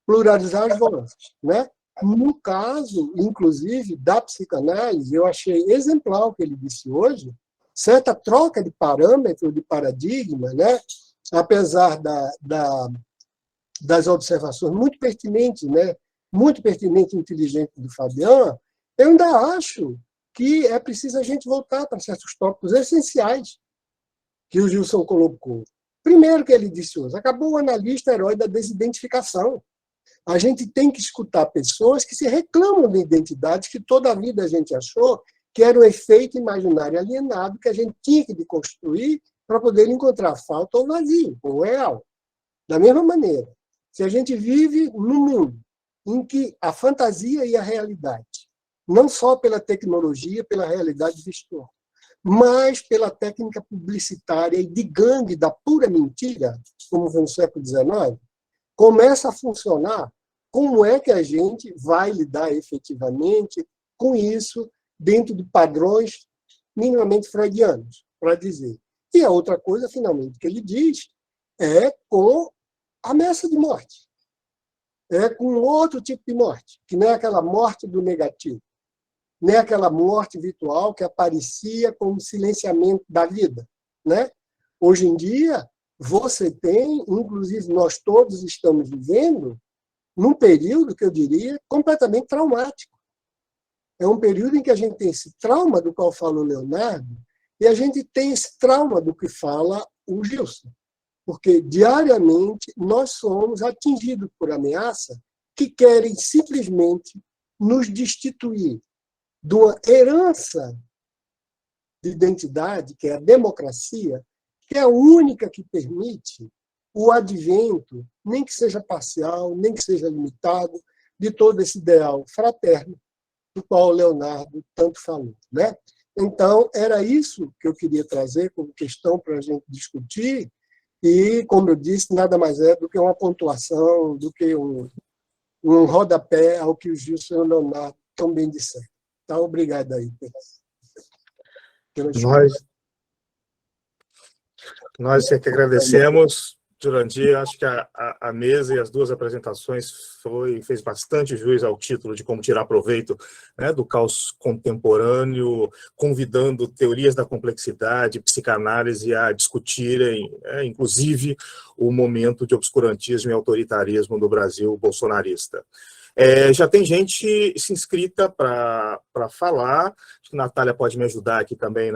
Pluralizar as vozes. Né? No caso, inclusive, da psicanálise, eu achei exemplar o que ele disse hoje, certa troca de parâmetro, de paradigma, né? Apesar das observações muito pertinentes, né? Muito pertinente e inteligente do Fabian, eu ainda acho que é preciso a gente voltar para certos tópicos essenciais que o Gilson colocou. Primeiro que ele disse hoje, acabou o analista herói da desidentificação. A gente tem que escutar pessoas que se reclamam de identidades que toda a vida a gente achou que era um efeito imaginário alienado que a gente tinha que deconstruir para poder encontrar falta ou vazio, ou real. Da mesma maneira, se a gente vive num mundo em que a fantasia e a realidade não só pela tecnologia, pela realidade virtual, mas pela técnica publicitária e de gangue da pura mentira, como foi no século XIX, começa a funcionar. Como é que a gente vai lidar efetivamente com isso dentro de padrões minimamente freudianos, para dizer. E a outra coisa, finalmente, que ele diz é com ameaça de morte. É com outro tipo de morte, que não é aquela morte do negativo, não é aquela morte virtual que aparecia como silenciamento da vida, né? Hoje em dia, você tem, inclusive nós todos estamos vivendo, num período que eu diria completamente traumático. É um período em que a gente tem esse trauma do qual fala o Leonardo e a gente tem esse trauma do que fala o Gilson. Porque, diariamente, nós somos atingidos por ameaça que querem simplesmente nos destituir de uma herança de identidade, que é a democracia, que é a única que permite o advento, nem que seja parcial, nem que seja limitado, de todo esse ideal fraterno do qual o Leonardo tanto falou, né? Então, era isso que eu queria trazer como questão para a gente discutir, e, como eu disse, nada mais é do que uma pontuação, do que um rodapé ao que o Gilson e o Leonardo tão bem disseram. Então, obrigado aí pela Nós é que agradecemos, Jurandir. Acho que a mesa e as duas apresentações fez bastante jus ao título de Como Tirar Proveito, né, do caos contemporâneo, convidando teorias da complexidade, psicanálise a discutirem, inclusive, o momento de obscurantismo e autoritarismo do Brasil bolsonarista. Já tem gente se inscrita para falar. Acho que a Natália pode me ajudar aqui também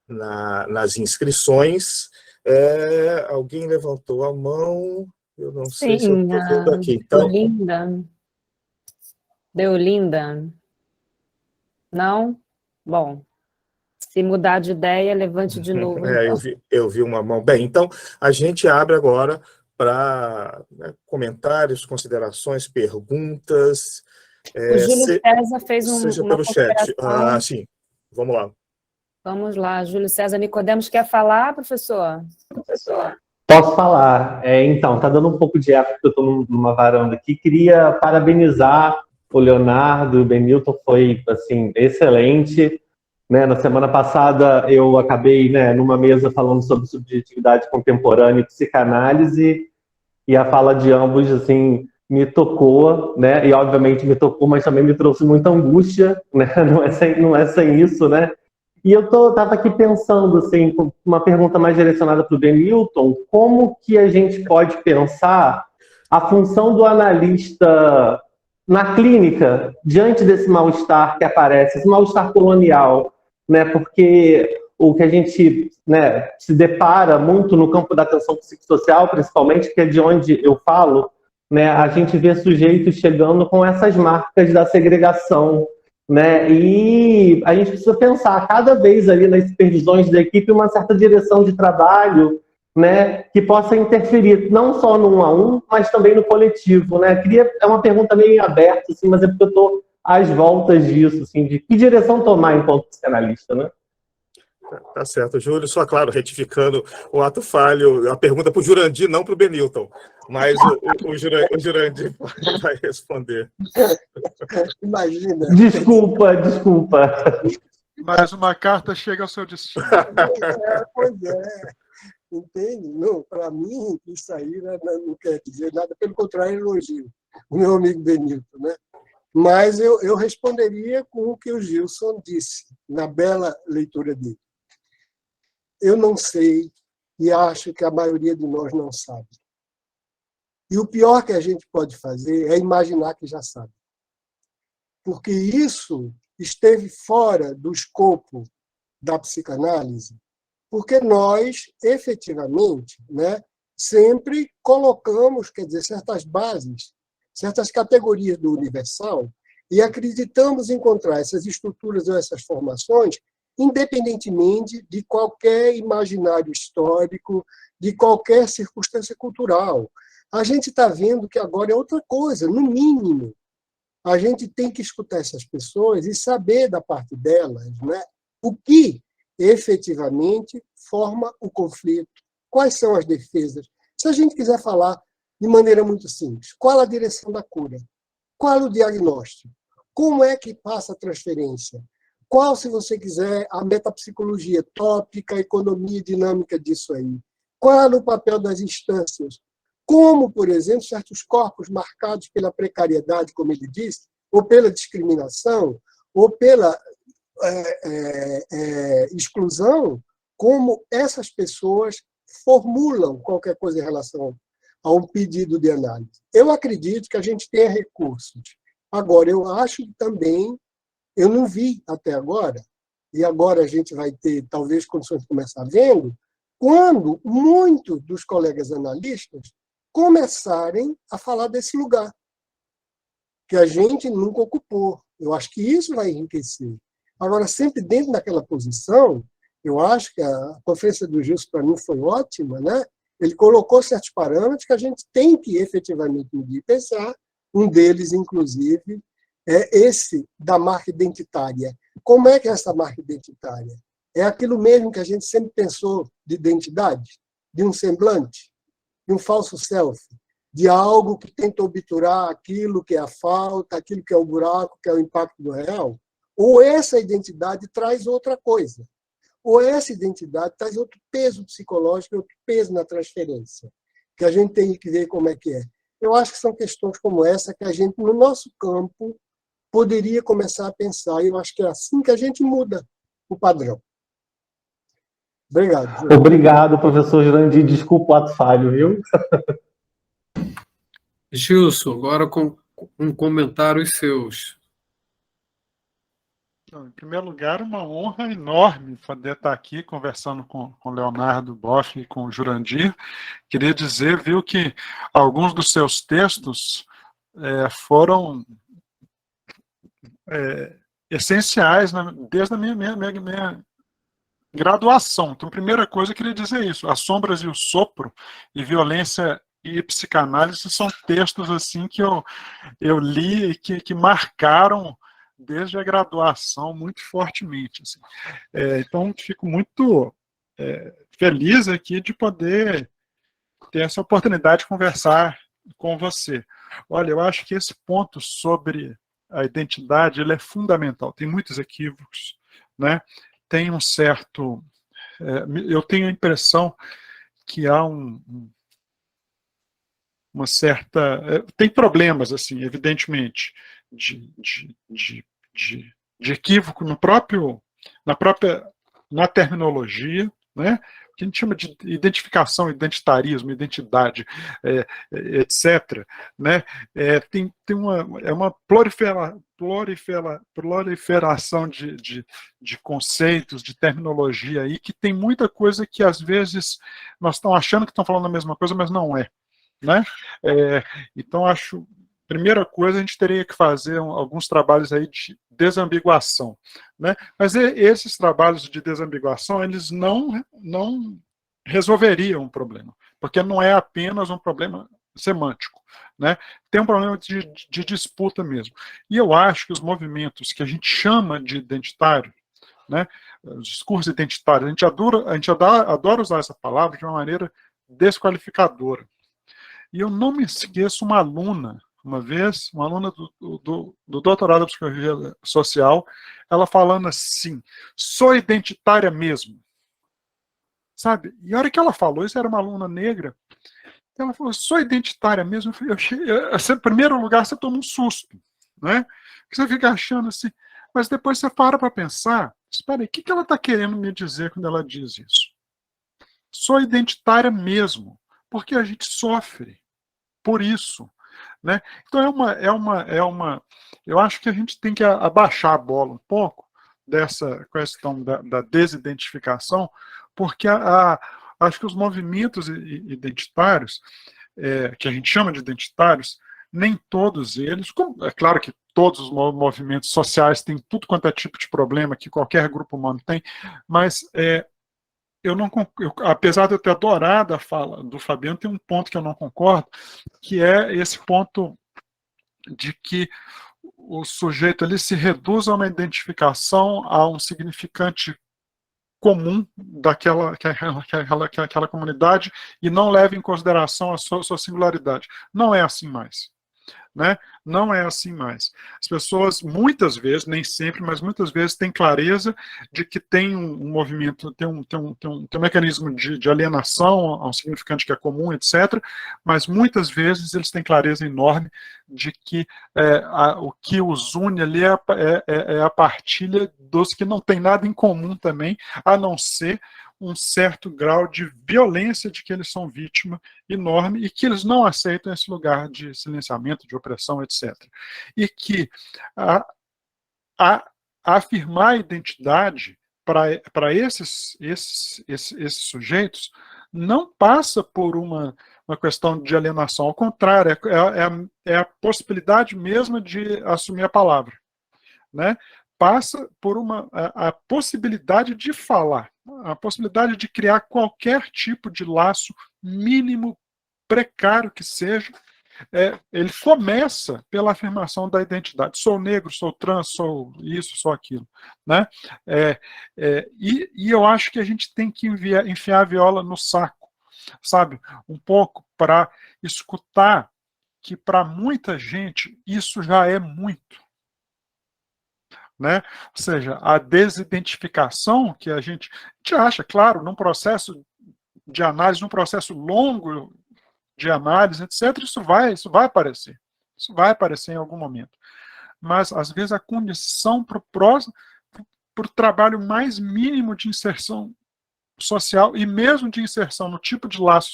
nas inscrições. Alguém levantou a mão, eu não sei se eu estou vendo aqui. Então, Deolinda. Não? Bom, se mudar de ideia, levante de novo. Eu vi uma mão. Bem, então, a gente abre agora para comentários, considerações, perguntas. O Júlio César fez seja uma pelo chat. consideração. Sim, vamos lá. Vamos lá, Júlio César Nicodemos quer falar, professor? Posso falar. Então, está dando um pouco de eco, porque eu estou numa varanda aqui. Queria parabenizar o Leonardo, o Benilton, foi assim, excelente. Né? Na semana passada eu acabei numa mesa falando sobre subjetividade contemporânea e psicanálise, e a fala de ambos assim, me tocou, né? E obviamente me tocou, mas também me trouxe muita angústia, né? Não é sem isso, né? E eu estava aqui pensando, assim, uma pergunta mais direcionada para o Benilton, como que a gente pode pensar a função do analista na clínica, diante desse mal-estar que aparece, esse mal-estar colonial, né? Porque o que a gente se depara muito no campo da atenção psicossocial, principalmente, que é de onde eu falo, né? A gente vê sujeitos chegando com essas marcas da segregação, né? E a gente precisa pensar cada vez ali nas supervisões da equipe uma certa direção de trabalho, né, que possa interferir não só no 1 a 1, mas também no coletivo, né? É uma pergunta meio aberta, assim, mas é porque eu estou às voltas disso, assim, de que direção tomar enquanto psicanalista, né? Tá certo, Júlio. Só, claro, retificando o ato falho, a pergunta para o Jurandir, não para o Benilton, mas o Jurandir vai responder. Imagina. Desculpa. Mas uma carta chega ao seu destino. Pois é. Entende? Não, para mim, isso aí não quer dizer nada, pelo contrário, elogio o meu amigo Benilton, né? Mas eu responderia com o que o Gilson disse, na bela leitura dele. Eu não sei, e acho que a maioria de nós não sabe. E o pior que a gente pode fazer é imaginar que já sabe. Porque isso esteve fora do escopo da psicanálise, porque nós, efetivamente, sempre colocamos, quer dizer, certas bases, certas categorias do universal, e acreditamos encontrar essas estruturas ou essas formações independentemente de qualquer imaginário histórico, de qualquer circunstância cultural. A gente está vendo que agora é outra coisa, no mínimo. a gente tem que escutar essas pessoas e saber da parte delas, né, o que efetivamente forma o conflito, quais são as defesas. Se a gente quiser falar de maneira muito simples, qual a direção da cura? Qual o diagnóstico? Como é que passa a transferência? Qual, se você quiser, a metapsicologia tópica, a economia dinâmica disso aí? Qual é o papel das instâncias? Como, por exemplo, certos corpos marcados pela precariedade, como ele disse, ou pela discriminação, ou pela exclusão, como essas pessoas formulam qualquer coisa em relação a um pedido de análise. Eu acredito que a gente tenha recursos. Agora, eu acho que também, eu não vi até agora, e agora a gente vai ter, talvez, condições de começar vendo, quando muitos dos colegas analistas começarem a falar desse lugar, que a gente nunca ocupou. Eu acho que isso vai enriquecer. Agora, sempre dentro daquela posição, eu acho que a conferência do Gilson, para mim, foi ótima, né? Ele colocou certos parâmetros que a gente tem que efetivamente medir e pensar. Um deles, inclusive, é esse da marca identitária. Como é que é essa marca identitária? É aquilo mesmo que a gente sempre pensou de identidade, de um semblante, de um falso self, de algo que tenta obturar aquilo que é a falta, aquilo que é o buraco, que é o impacto do real? Ou essa identidade traz outra coisa? Ou essa identidade traz outro peso psicológico, outro peso na transferência, que a gente tem que ver como é que é. Eu acho que são questões como essa que a gente, no nosso campo, poderia começar a pensar, e eu acho que é assim que a gente muda o padrão. Obrigado. Obrigado, professor Jurandir. Desculpa o ato falho, viu? Gilson, agora com um comentário seus. Então, em primeiro lugar, uma honra enorme poder estar aqui conversando com Leonardo Boff e com o Jurandir. Queria dizer, viu, que alguns dos seus textos foram essenciais desde a minha graduação. Então, primeira coisa, eu queria dizer isso. As Sombras e o Sopro e Violência e Psicanálise são textos assim que eu li e que marcaram desde a graduação muito fortemente. Assim. Então, fico muito feliz aqui de poder ter essa oportunidade de conversar com você. Olha, eu acho que esse ponto sobre a identidade ele é fundamental. Tem muitos equívocos, né? Tem um certo... eu tenho a impressão que há uma certa... tem problemas, assim, evidentemente, de equívoco na terminologia, né? O que a gente chama de identificação, identitarismo, identidade, etc. Né? Tem uma proliferação de conceitos, de terminologia aí, que tem muita coisa que, às vezes, nós estamos achando que estão falando a mesma coisa, mas não é. Né? Então, acho... Primeira coisa, a gente teria que fazer alguns trabalhos aí de desambiguação, né? Mas esses trabalhos de desambiguação, eles não resolveriam o problema, porque não é apenas um problema semântico, né? Tem um problema de disputa mesmo. E eu acho que os movimentos que a gente chama de identitário, né? Os discursos identitários, a gente adora usar essa palavra de uma maneira desqualificadora. E eu não me esqueço uma aluna do doutorado em Psicologia Social, ela falando assim, sou identitária mesmo. Sabe? E a hora que ela falou, isso era uma aluna negra, ela falou, sou identitária mesmo. Em primeiro lugar, você toma um susto, né? Porque você fica achando assim, mas depois você para pensar, espera aí, o que ela está querendo me dizer quando ela diz isso? Sou identitária mesmo, porque a gente sofre por isso. Né? Então eu acho que a gente tem que abaixar a bola um pouco dessa questão da desidentificação, porque acho que os movimentos identitários, que a gente chama de identitários, nem todos eles, é claro que todos os movimentos sociais têm tudo quanto é tipo de problema que qualquer grupo humano tem, mas apesar de eu ter adorado a fala do Fabiano, tem um ponto que eu não concordo, que é esse ponto de que o sujeito ali se reduz a uma identificação, a um significante comum daquela comunidade e não leva em consideração a sua singularidade. Não é assim mais. Né? Não é assim mais. As pessoas, muitas vezes, nem sempre, mas muitas vezes, têm clareza de que tem um movimento, tem um mecanismo de alienação a um significante que é comum, etc., mas muitas vezes eles têm clareza enorme de que o que os une ali é a partilha dos que não tem nada em comum também, a não ser um certo grau de violência de que eles são vítima enorme e que eles não aceitam esse lugar de silenciamento, de opressão, etc. E que afirmar a identidade para esses sujeitos não passa por uma questão de alienação, ao contrário, é a possibilidade mesma de assumir a palavra, né? Passa por a possibilidade de falar, a possibilidade de criar qualquer tipo de laço mínimo, precário que seja. Ele começa pela afirmação da identidade. Sou negro, sou trans, sou isso, sou aquilo. Né? E eu acho que a gente tem que enfiar a viola no saco, sabe? Um pouco para escutar que para muita gente isso já é muito. Né? Ou seja, a desidentificação que a gente acha, claro, num processo de análise, num processo longo de análise, etc., isso vai aparecer. Isso vai aparecer em algum momento. Mas, às vezes, a condição para o trabalho mais mínimo de inserção social, e mesmo de inserção no tipo de laço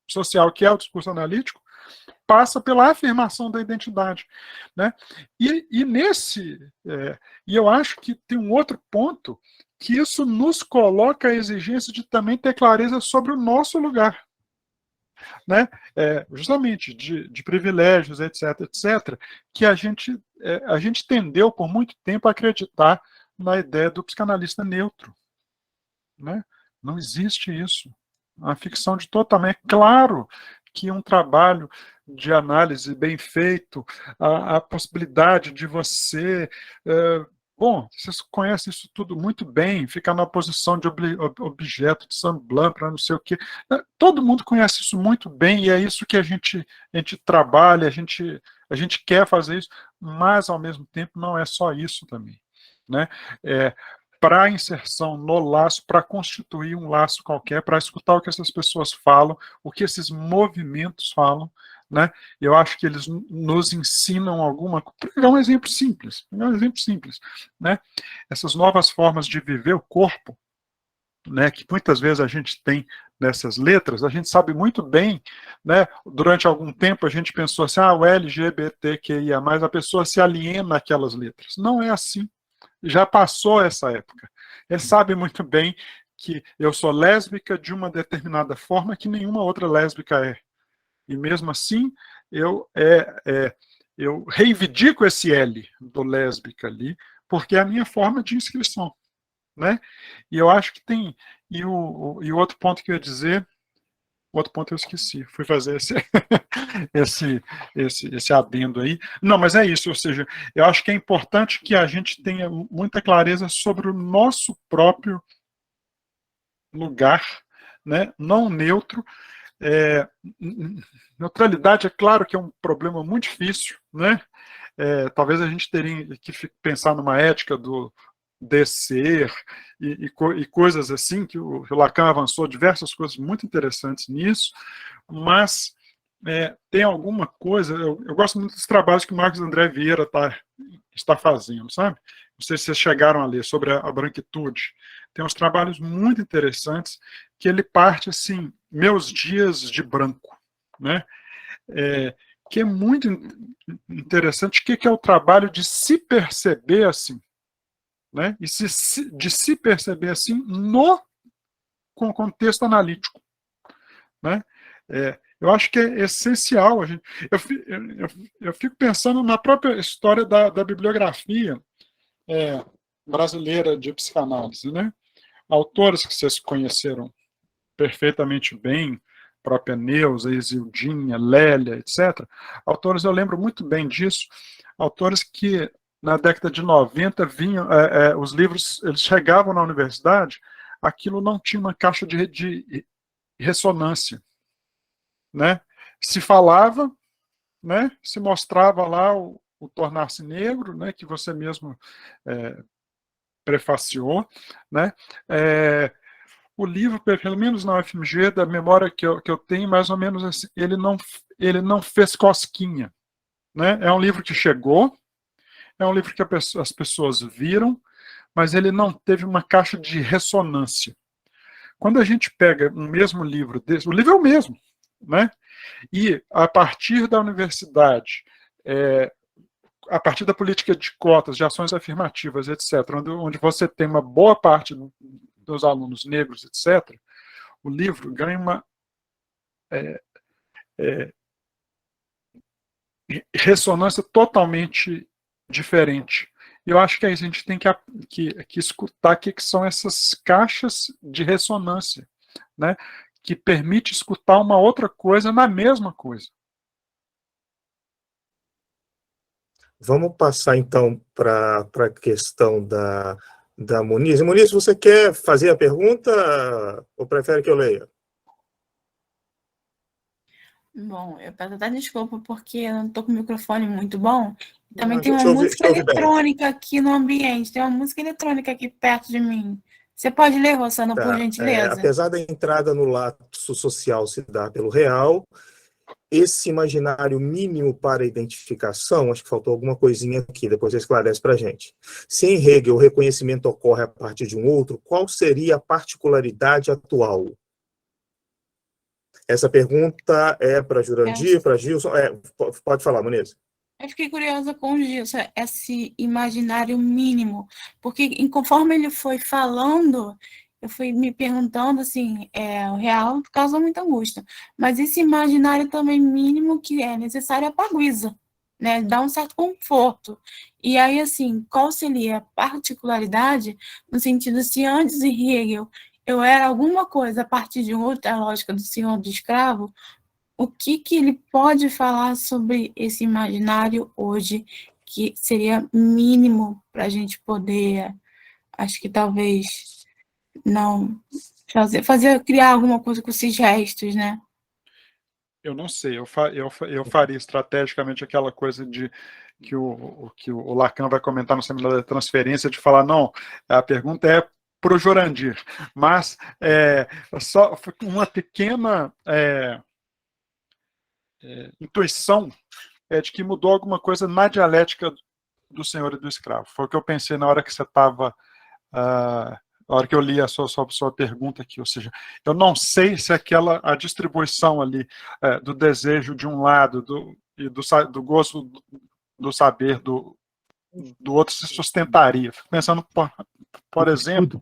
social que é o discurso analítico, passa pela afirmação da identidade, né? E eu acho que tem um outro ponto que isso nos coloca a exigência de também ter clareza sobre o nosso lugar, né? Justamente de privilégios, etc., que a gente tendeu por muito tempo a acreditar na ideia do psicanalista neutro, né? Não existe isso. A ficção de totalmente claro que um trabalho de análise bem feito, a possibilidade de você... vocês conhecem isso tudo muito bem, ficar na posição de objeto, de semblant, para não sei o quê. Todo mundo conhece isso muito bem, e é isso que a gente trabalha, a gente quer fazer isso, mas, ao mesmo tempo, não é só isso também. Né? Para a inserção no laço, para constituir um laço qualquer, para escutar o que essas pessoas falam, o que esses movimentos falam, né? Eu acho que eles nos ensinam alguma coisa. Vou pegar um exemplo simples, né? Essas novas formas de viver o corpo, né, que muitas vezes a gente tem nessas letras, a gente sabe muito bem, né? Durante algum tempo a gente pensou assim, o LGBTQIA+, a pessoa se aliena àquelas letras. Não é assim. Já passou essa época. Ele sabe muito bem que eu sou lésbica de uma determinada forma que nenhuma outra lésbica é. E mesmo assim, eu reivindico esse L do lésbica ali, porque é a minha forma de inscrição. Né? E eu acho que tem... E o outro ponto que eu ia dizer... Outro ponto eu esqueci. Fui fazer esse adendo aí. Não, mas é isso. Ou seja, eu acho que é importante que a gente tenha muita clareza sobre o nosso próprio lugar, né? Não neutro. Neutralidade, é claro que é um problema muito difícil, né? Talvez a gente teria que pensar numa ética do descer e coisas assim, que o Lacan avançou diversas coisas muito interessantes nisso, mas tem alguma coisa, eu gosto muito dos trabalhos que o Marcos André Vieira está fazendo, sabe? Não sei se vocês chegaram a ler sobre a branquitude. Tem uns trabalhos muito interessantes que ele parte assim, meus dias de branco, né? Que é muito interessante, que é o trabalho de se perceber assim, né? E de se perceber assim com o contexto analítico, né? Eu acho que é essencial. Eu fico pensando na própria história da bibliografia brasileira de psicanálise, né? Autores que vocês conheceram perfeitamente bem, própria Neuza, Isildinha, Lélia, etc., autores, eu lembro muito bem disso, autores que na década de 90 vinham, os livros, eles chegavam na universidade, aquilo não tinha uma caixa de ressonância, né? Se falava, né? Se mostrava lá o tornar-se negro, né? Que você mesmo prefaciou, né? O livro, pelo menos na UFMG, da memória que eu tenho, mais ou menos assim, ele não fez cosquinha, né? É um livro que chegou, é um livro que as pessoas viram, mas ele não teve uma caixa de ressonância. Quando a gente pega um mesmo livro desse, o livro é o mesmo, né? E a partir da universidade, a partir da política de cotas, de ações afirmativas, etc., onde você tem uma boa parte dos alunos negros, etc., o livro ganha uma ressonância totalmente diferente. Eu acho que aí a gente tem que escutar o que são essas caixas de ressonância, né? Que permite escutar uma outra coisa na mesma coisa. Vamos passar, então, para a questão da Muniz. Muniz, você quer fazer a pergunta ou prefere que eu leia? Bom, eu peço até desculpa porque eu não estou com o microfone muito bom. Também Não, tem uma te ouvi música bem. eletrônica aqui no ambiente, tem uma música eletrônica aqui perto de mim. Você pode ler, Rossano, por gentileza? Apesar da entrada no lapso social se dar pelo real, esse imaginário mínimo para identificação, acho que faltou alguma coisinha aqui, depois você esclarece para a gente. Se em Hegel o reconhecimento ocorre a partir de um outro, qual seria a particularidade atual? Essa pergunta é para Jurandir, para Gilson. Pode falar, Muniz. Eu fiquei curiosa com o Gilson, esse imaginário mínimo, porque conforme ele foi falando, eu fui me perguntando, assim, o real causa muita angústia, mas esse imaginário também mínimo que é necessário é paguiza, né, dá um certo conforto. E aí, assim, qual seria a particularidade, no sentido, se antes de Hegel eu era alguma coisa a partir de outra lógica do senhor do escravo, o que ele pode falar sobre esse imaginário hoje, que seria mínimo para a gente poder, acho que talvez, não criar alguma coisa com esses gestos, né? Eu não sei, eu faria estrategicamente aquela coisa que o Lacan vai comentar no seminário da transferência, de falar, não, a pergunta é para o Jurandir, mas só uma pequena intuição de que mudou alguma coisa na dialética do senhor e do escravo. Foi o que eu pensei na hora que você estava, na hora que eu li a sua pergunta aqui, ou seja, eu não sei se a distribuição ali do desejo de um lado e do gosto do saber do outro se sustentaria. Fico pensando, por exemplo,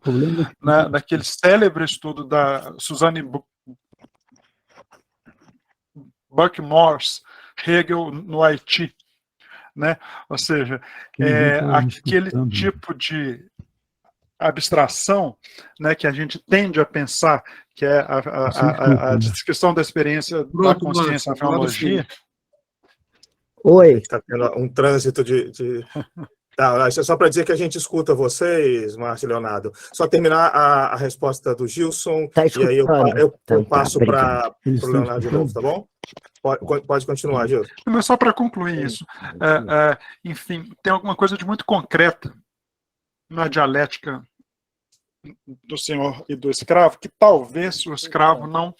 naquele célebre estudo da Suzanne Buck-Morss, Hegel no Haiti, né? Ou seja, aquele tipo de abstração, né, que a gente tende a pensar, que é a descrição da experiência da consciência, a fenomenologia. Oi. Está tendo um trânsito Tá, só para dizer que a gente escuta vocês, Márcio e Leonardo. Só terminar a resposta do Gilson, e aí eu passo para o Leonardo de novo, tá bom? Pode continuar, Gilson. Mas só para concluir isso, enfim, tem alguma coisa de muito concreta na dialética do senhor e do escravo, que talvez o escravo não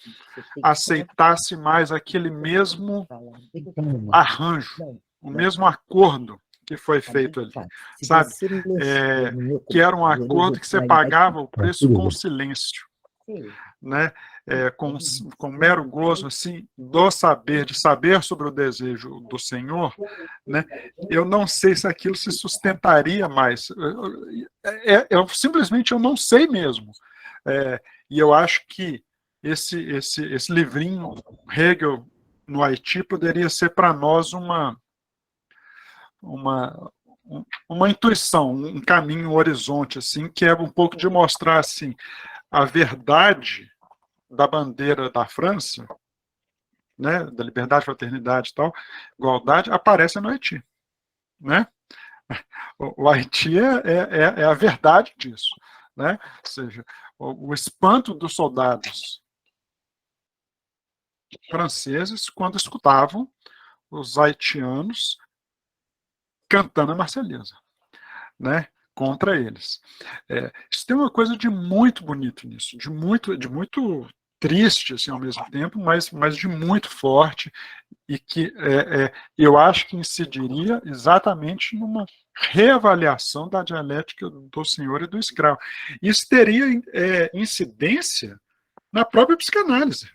aceitasse mais aquele mesmo arranjo, o mesmo acordo que foi feito ali, sabe? Que era um acordo que você pagava o preço com silêncio, né? Com mero gozo assim do saber, de saber sobre o desejo do Senhor, né? Eu não sei se aquilo se sustentaria mais. Eu simplesmente eu não sei mesmo. E eu acho que esse livrinho Hegel no Haiti poderia ser para nós uma intuição, um caminho, um horizonte, assim, que é um pouco de mostrar assim a verdade da bandeira da França, né, da liberdade, fraternidade e tal, igualdade, aparecem no Haiti, né? O Haiti é a verdade disso, né? Ou seja, o espanto dos soldados franceses quando escutavam os haitianos cantando a Marselhesa, né? Contra eles. Isso tem uma coisa de muito bonito nisso, de muito triste, assim, ao mesmo tempo, mas de muito forte, e que eu acho que incidiria exatamente numa reavaliação da dialética do senhor e do escravo. Isso teria incidência na própria psicanálise.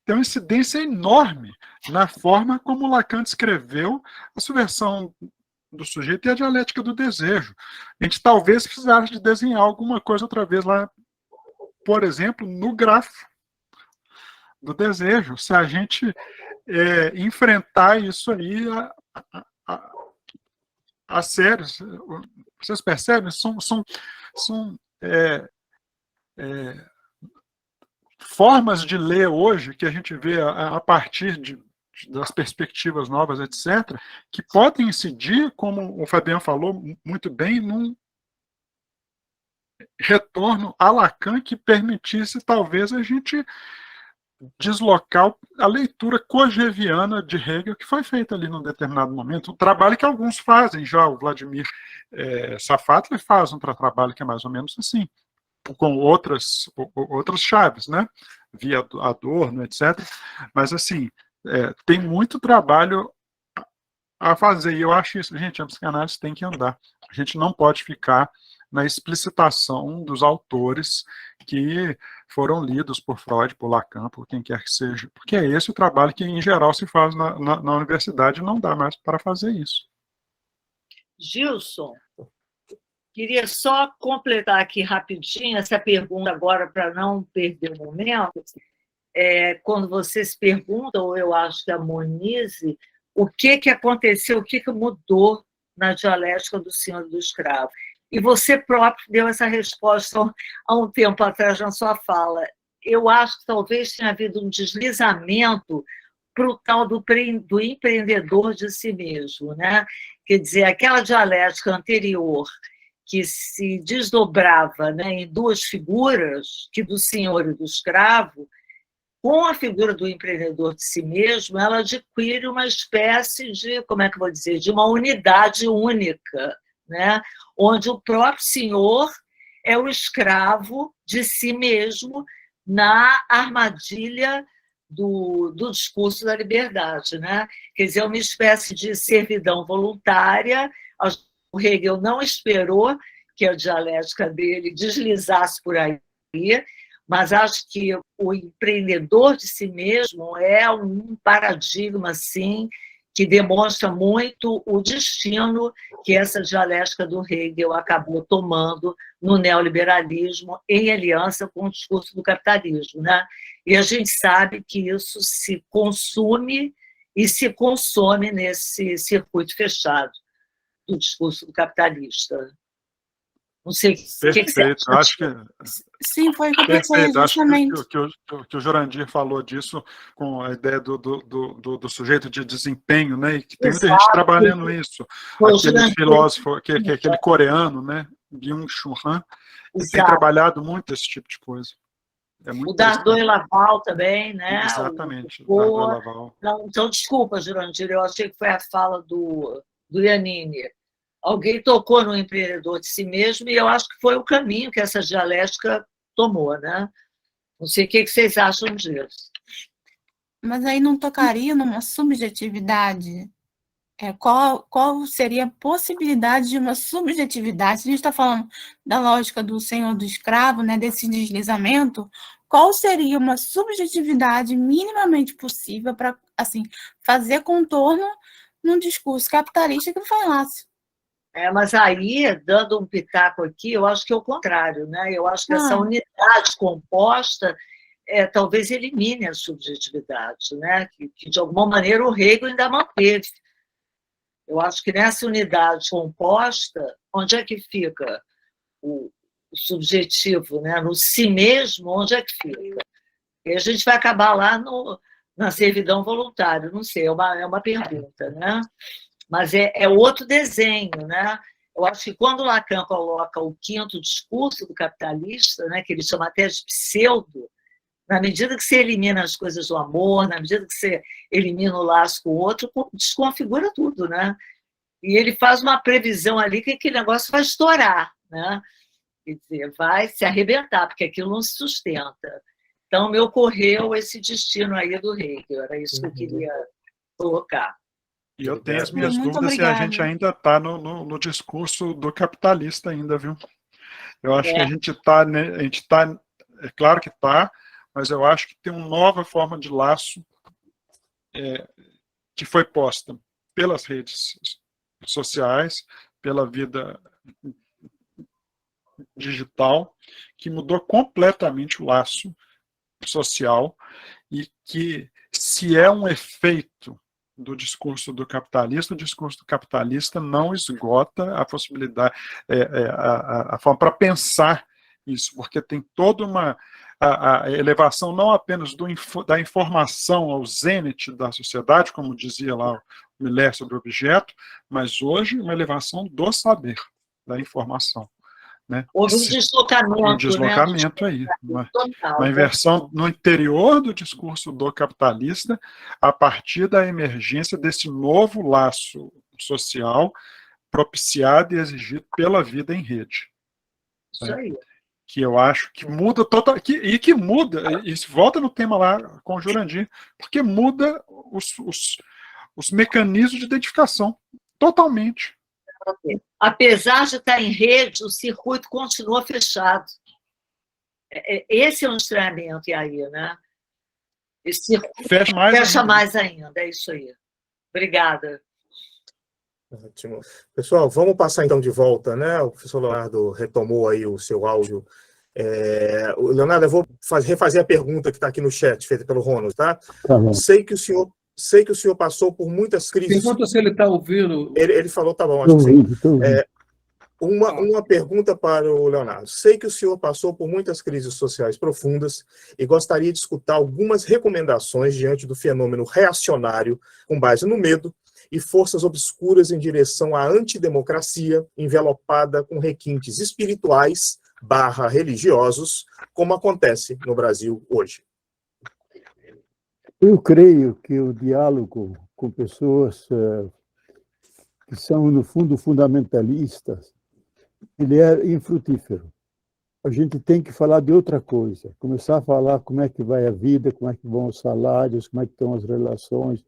Tem uma incidência enorme na forma como Lacan descreveu a subversão do sujeito e a dialética do desejo. A gente talvez precisasse de desenhar alguma coisa outra vez lá, por exemplo, no grafo do desejo, se a gente enfrentar isso aí a sério. Vocês percebem? São formas de ler hoje que a gente vê a partir das perspectivas novas, etc., que podem incidir, como o Fabiano falou muito bem, num retorno a Lacan que permitisse, talvez, a gente deslocar a leitura cogeviana de Hegel, que foi feita ali num determinado momento, um trabalho que alguns fazem já, o Vladimir Safatli faz um trabalho que é mais ou menos assim, com outras chaves, né? Via Adorno, etc. Mas, assim, tem muito trabalho a fazer, e eu acho isso, gente, a psicanálise tem que andar. A gente não pode ficar na explicitação dos autores que foram lidos por Freud, por Lacan, por quem quer que seja, porque é esse o trabalho que, em geral, se faz na universidade, e não dá mais para fazer isso. Gilson, queria só completar aqui rapidinho essa pergunta agora, para não perder o momento. Quando vocês perguntam, eu acho que a Monize, o que aconteceu, o que mudou na dialética do senhor e do escravo. E você próprio deu essa resposta há um tempo atrás na sua fala. Eu acho que talvez tenha havido um deslizamento para o tal do empreendedor de si mesmo, né? Quer dizer, aquela dialética anterior que se desdobrava, né, em duas figuras, que do senhor e do escravo, com a figura do empreendedor de si mesmo, ela adquire uma espécie de, como é que eu vou dizer, de uma unidade única, né? Onde o próprio senhor é o escravo de si mesmo na armadilha do discurso da liberdade, né? Quer dizer, uma espécie de servidão voluntária. O Hegel não esperou que a dialética dele deslizasse por aí, mas acho que o empreendedor de si mesmo é um paradigma, assim, que demonstra muito o destino que essa dialética do Hegel acabou tomando no neoliberalismo, em aliança com o discurso do capitalismo, né? E a gente sabe que isso se consume e se consome nesse circuito fechado do discurso do capitalista. Não sei o que você acha. Acho que... Sim, foi o que eu pensei, justamente. Acho que o Jurandir falou disso com a ideia do sujeito de desempenho, né? E que tem muita gente trabalhando isso. Aquele filósofo, aquele coreano, né? Byung-Chul Han, tem trabalhado muito esse tipo de coisa. O Dardot e Laval também, né? Exatamente, o Dardot e Laval. Não, então, desculpa, Jurandir, eu achei que foi a fala do Iannini. Alguém tocou no empreendedor de si mesmo e eu acho que foi o caminho que essa dialética tomou, né? Não sei o que vocês acham disso. Mas aí não tocaria numa subjetividade? Qual seria a possibilidade de uma subjetividade? Se a gente está falando da lógica do senhor do escravo, né, desse deslizamento, qual seria uma subjetividade minimamente possível para, assim, fazer contorno num discurso capitalista que não falasse? Mas aí, dando um pitaco aqui, eu acho que é o contrário, né? Eu acho que essa unidade composta talvez elimine a subjetividade, né? Que de alguma maneira o Hegel ainda manteve. Eu acho que nessa unidade composta, onde é que fica o subjetivo, né? No si mesmo, onde é que fica? E a gente vai acabar lá na servidão voluntária, não sei, é uma pergunta, né? Mas é outro desenho, né? Eu acho que quando Lacan coloca o quinto discurso do capitalista, né, que ele chama até de pseudo, na medida que você elimina as coisas do amor, na medida que você elimina o laço com o outro, desconfigura tudo, né? E ele faz uma previsão ali que aquele negócio vai estourar, né? Quer dizer, vai se arrebentar, porque aquilo não se sustenta. Então, me ocorreu esse destino aí do Hegel, era isso que eu queria colocar. E eu tenho as minhas Muito dúvidas se a obrigada. gente ainda está no discurso do capitalista ainda, viu? Eu acho que É. a gente está, é claro que está, mas eu acho que tem uma nova forma de laço que foi posta pelas redes sociais, pela vida digital, que mudou completamente o laço social e que, se é um efeito do discurso do capitalista, o discurso do capitalista não esgota a possibilidade, a forma para pensar isso, porque tem toda a elevação não apenas da informação ao zênite da sociedade, como dizia lá o Miller sobre o objeto, mas hoje uma elevação do saber, da informação. Né? Houve um deslocamento. Um deslocamento, né? Aí. Uma inversão no interior do discurso do capitalista, a partir da emergência desse novo laço social propiciado e exigido pela vida em rede. Isso aí. Que eu acho que muda que muda, e volta no tema lá com o Jurandir, porque muda os mecanismos de identificação totalmente. Apesar de estar em rede, o circuito continua fechado. Esse é um estranhamento aí, né? Esse circuito fecha mais ainda, é isso aí. Obrigada. Ótimo. Pessoal, vamos passar então de volta, né? O professor Leonardo retomou aí o seu áudio. Leonardo, eu vou refazer a pergunta que está aqui no chat, feita pelo Ronald, tá? Sei que o senhor passou por muitas crises. Pergunta se ele está ouvindo. Ele falou, tá bom, acho que sim. Uma pergunta para o Leonardo. Sei que o senhor passou por muitas crises sociais profundas e gostaria de escutar algumas recomendações diante do fenômeno reacionário com base no medo e forças obscuras em direção à antidemocracia, envelopada com requintes espirituais / religiosos, como acontece no Brasil hoje. Eu creio que o diálogo com pessoas que são, no fundo, fundamentalistas, ele é infrutífero. A gente tem que falar de outra coisa, começar a falar como é que vai a vida, como é que vão os salários, como é que estão as relações,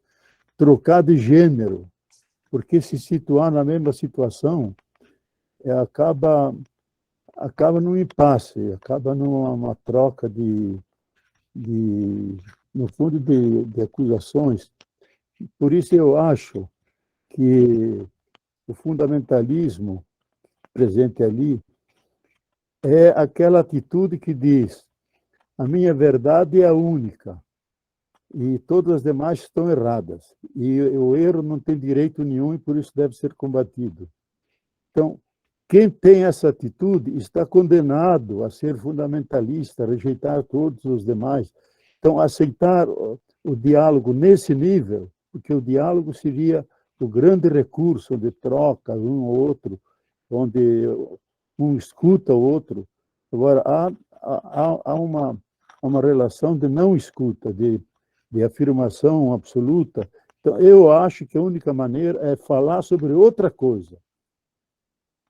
trocar de gênero, porque se situar na mesma situação acaba num impasse, acaba numa troca no fundo, de acusações. Por isso eu acho que o fundamentalismo presente ali é aquela atitude que diz: a minha verdade é a única e todas as demais estão erradas, e o erro não tem direito nenhum e por isso deve ser combatido. Então, quem tem essa atitude está condenado a ser fundamentalista, a rejeitar todos os demais. Então, aceitar o diálogo nesse nível, porque o diálogo seria o grande recurso de troca, um ou outro, onde um escuta o outro. Agora, há uma relação de não escuta, de afirmação absoluta. Então, eu acho que a única maneira é falar sobre outra coisa,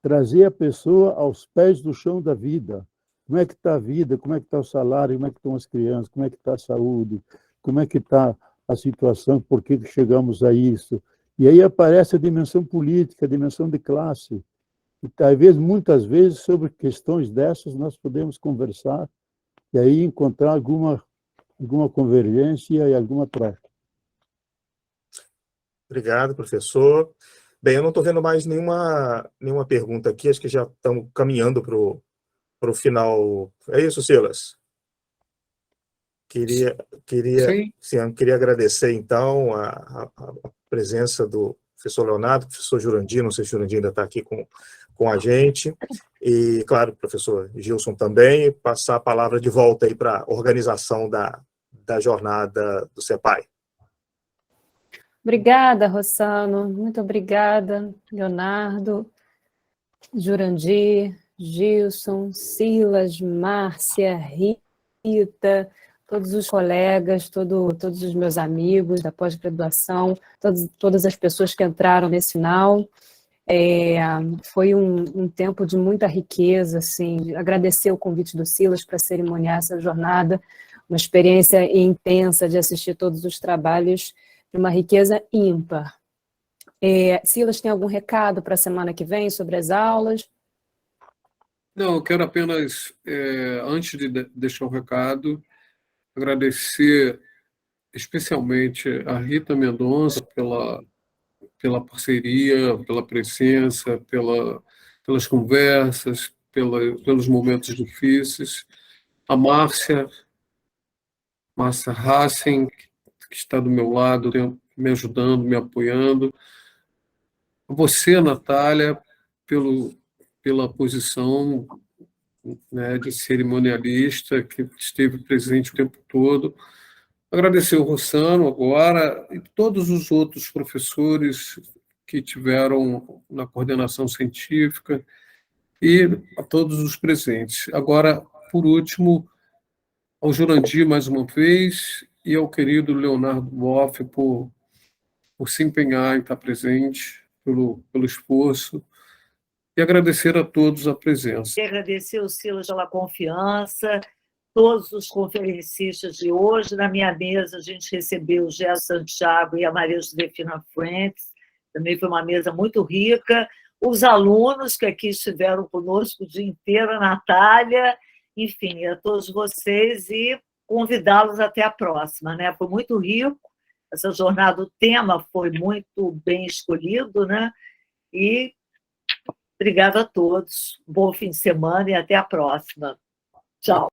trazer a pessoa aos pés do chão da vida. Como é que está a vida, como é que está o salário, como é que estão as crianças, como é que está a saúde, como é que está a situação, por que chegamos a isso. E aí aparece a dimensão política, a dimensão de classe. E talvez, muitas vezes, sobre questões dessas, nós podemos conversar e aí encontrar alguma convergência e alguma troca. Obrigado, professor. Bem, eu não estou vendo mais nenhuma pergunta aqui, acho que já estamos caminhando para o final. É isso, Silas? Queria agradecer, então, a presença do professor Leonardo, professor Jurandir, não sei se o Jurandir ainda está aqui com a gente, e, claro, professor Gilson também, passar a palavra de volta aí para a organização da jornada do CEPAI. Obrigada, Rossano. Muito obrigada, Leonardo, Jurandir, Gilson, Silas, Márcia, Rita, todos os colegas, todos os meus amigos da pós-graduação, todas as pessoas que entraram nesse final. Foi um tempo de muita riqueza, assim, agradecer o convite do Silas para cerimoniar essa jornada, uma experiência intensa de assistir todos os trabalhos, de uma riqueza ímpar. Silas, tem algum recado para a semana que vem sobre as aulas? Não, eu quero apenas, antes de deixar o recado, agradecer especialmente a Rita Mendonça pela parceria, pela presença, pelas conversas, pelos momentos difíceis. A Márcia Hassen, que está do meu lado, me ajudando, me apoiando. Você, Natália, pela posição, né, de cerimonialista, que esteve presente o tempo todo. Agradecer o Rossano agora e todos os outros professores que tiveram na coordenação científica e a todos os presentes. Agora, por último, ao Jurandir mais uma vez e ao querido Leonardo Boff por se empenhar em estar presente, pelo esforço, e agradecer a todos a presença. E agradecer ao Silas pela confiança, todos os conferencistas de hoje. Na minha mesa, a gente recebeu o Gerson Santiago e a Maria Josefina Frentes, também foi uma mesa muito rica. Os alunos que aqui estiveram conosco o dia inteiro, a Natália, enfim, a todos vocês, e convidá-los até a próxima, né? Foi muito rico essa jornada, o tema foi muito bem escolhido, né? E obrigada a todos, bom fim de semana e até a próxima. Tchau.